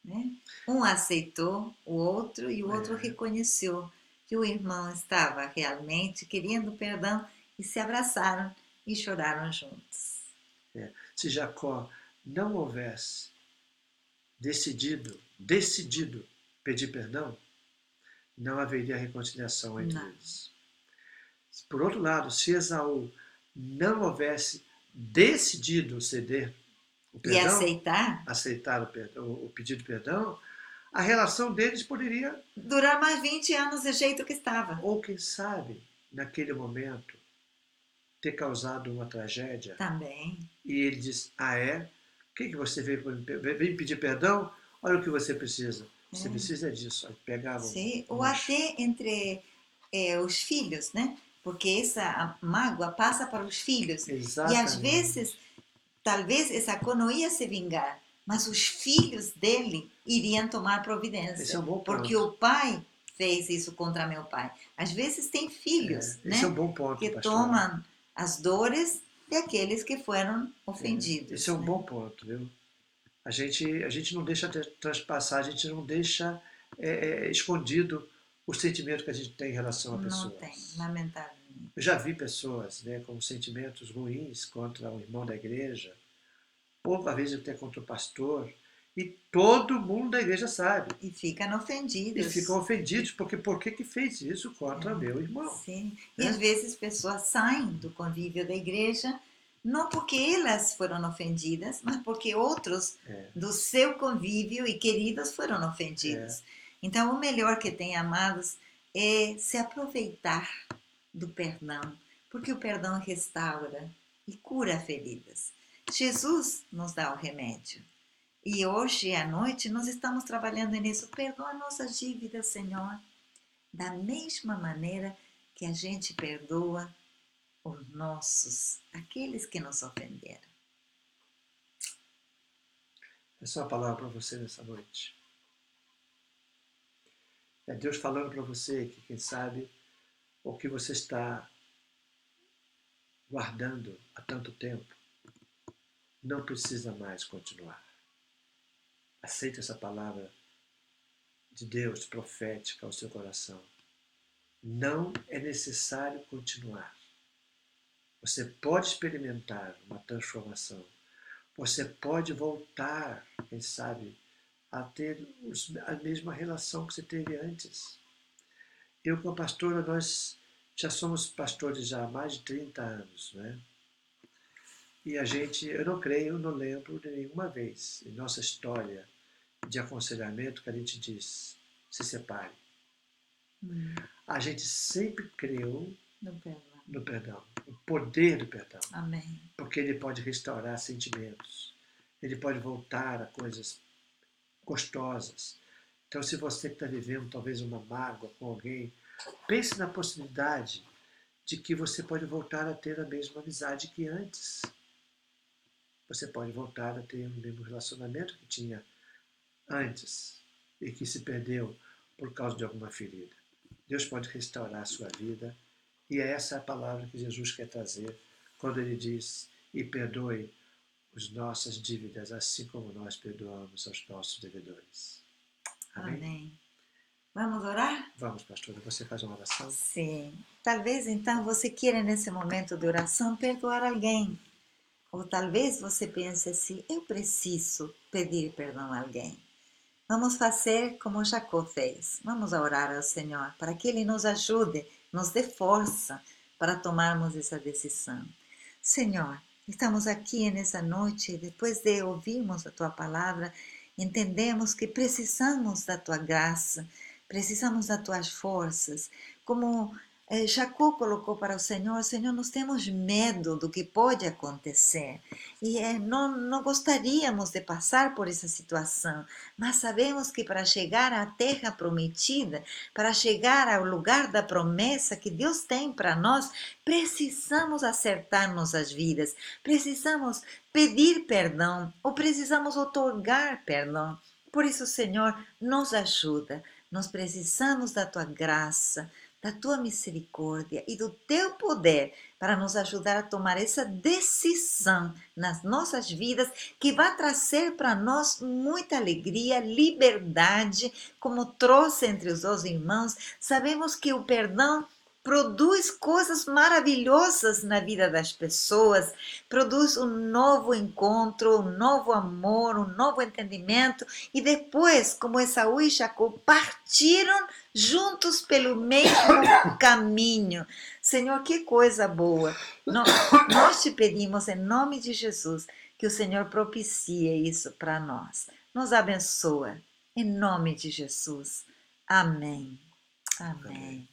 Né? Um aceitou o outro e o outro reconheceu que o irmão estava realmente querendo perdão e se abraçaram e choraram juntos. Se Jacó não houvesse decidido pedir perdão, não haveria reconciliação entre eles. Por outro lado, se Esaú não houvesse decidido ceder o perdão, e aceitar o pedido de perdão, a relação deles poderia durar mais 20 anos do jeito que estava. Ou quem sabe, naquele momento, ter causado uma tragédia. Também. E ele diz, o que você veio pedir perdão? Olha o que você precisa. Você precisa disso. Aí pegavam. Sim, ou até entre os filhos, né? Porque essa mágoa passa para os filhos. Exatamente. E às vezes, talvez Esaú não ia se vingar, mas os filhos dele iriam tomar providência. Esse é um bom ponto. Porque o pai fez isso contra meu pai. Às vezes tem filhos, né? Esse é um bom ponto, que pastor. tomam as dores daqueles que foram ofendidos. Esse é um bom ponto, viu? A gente não deixa transpassar, a gente não deixa escondido o sentimento que a gente tem em relação a pessoas. Não tem, lamentavelmente. Eu já vi pessoas, né, com sentimentos ruins contra um irmão da igreja, ou às vezes até contra o pastor, e todo mundo da igreja sabe. E ficam ofendidos. E ficam ofendidos, porque por que fez isso contra meu irmão? Sim. E às vezes pessoas saem do convívio da igreja, não porque elas foram ofendidas, mas porque outros do seu convívio e queridos foram ofendidos. Então, o melhor que tem, amados, é se aproveitar do perdão, porque o perdão restaura e cura feridas. Jesus nos dá o remédio. E hoje à noite nós estamos trabalhando nisso. Perdoa nossas dívidas, Senhor, da mesma maneira que a gente perdoa os nossos, aqueles que nos ofenderam. Essa é uma palavra para você nessa noite. É Deus falando para você que, quem sabe, o que você está guardando há tanto tempo não precisa mais continuar. Aceite essa palavra de Deus profética ao seu coração. Não é necessário continuar. Você pode experimentar uma transformação. Você pode voltar, quem sabe, a ter a mesma relação que você teve antes. Eu, como pastora, nós já somos pastores já há mais de 30 anos, né? E eu não lembro de nenhuma vez em nossa história de aconselhamento que a gente diz, se separe. A gente sempre creu no perdão, no poder do perdão. Amém. Porque ele pode restaurar sentimentos, ele pode voltar a coisas gostosas. Então, se você está vivendo talvez uma mágoa com alguém, pense na possibilidade de que você pode voltar a ter a mesma amizade que antes. Você pode voltar a ter o mesmo relacionamento que tinha antes e que se perdeu por causa de alguma ferida. Deus pode restaurar a sua vida e é essa a palavra que Jesus quer trazer quando ele diz: e perdoe as nossas dívidas, assim como nós perdoamos aos nossos devedores. Amém? Amém. Vamos orar? Vamos, pastora, você faz uma oração? Sim. Talvez então você queira nesse momento de oração perdoar alguém. Ou talvez você pense assim, eu preciso pedir perdão a alguém. Vamos fazer como Jacó fez. Vamos orar ao Senhor para que Ele nos ajude, nos dê força para tomarmos essa decisão. Senhor, estamos aqui nessa noite, depois de ouvirmos a Tua palavra, entendemos que precisamos da Tua graça, precisamos das Tuas forças. Como Jacó colocou para o Senhor, nós temos medo do que pode acontecer e não gostaríamos de passar por essa situação, mas sabemos que para chegar à terra prometida, para chegar ao lugar da promessa que Deus tem para nós, precisamos acertar nossas vidas, precisamos pedir perdão ou precisamos otorgar perdão. Por isso, Senhor, nos ajuda. Nós precisamos da tua graça, da tua misericórdia e do teu poder para nos ajudar a tomar essa decisão nas nossas vidas que vai trazer para nós muita alegria, liberdade, como trouxe entre os dois irmãos. Sabemos que o perdão produz coisas maravilhosas na vida das pessoas, produz um novo encontro, um novo amor, um novo entendimento, e depois, como Esaú e Jacó partiram juntos pelo mesmo caminho. Senhor, que coisa boa! Nós te pedimos em nome de Jesus que o Senhor propicie isso para nós. Nos abençoa, em nome de Jesus. Amém. Amém.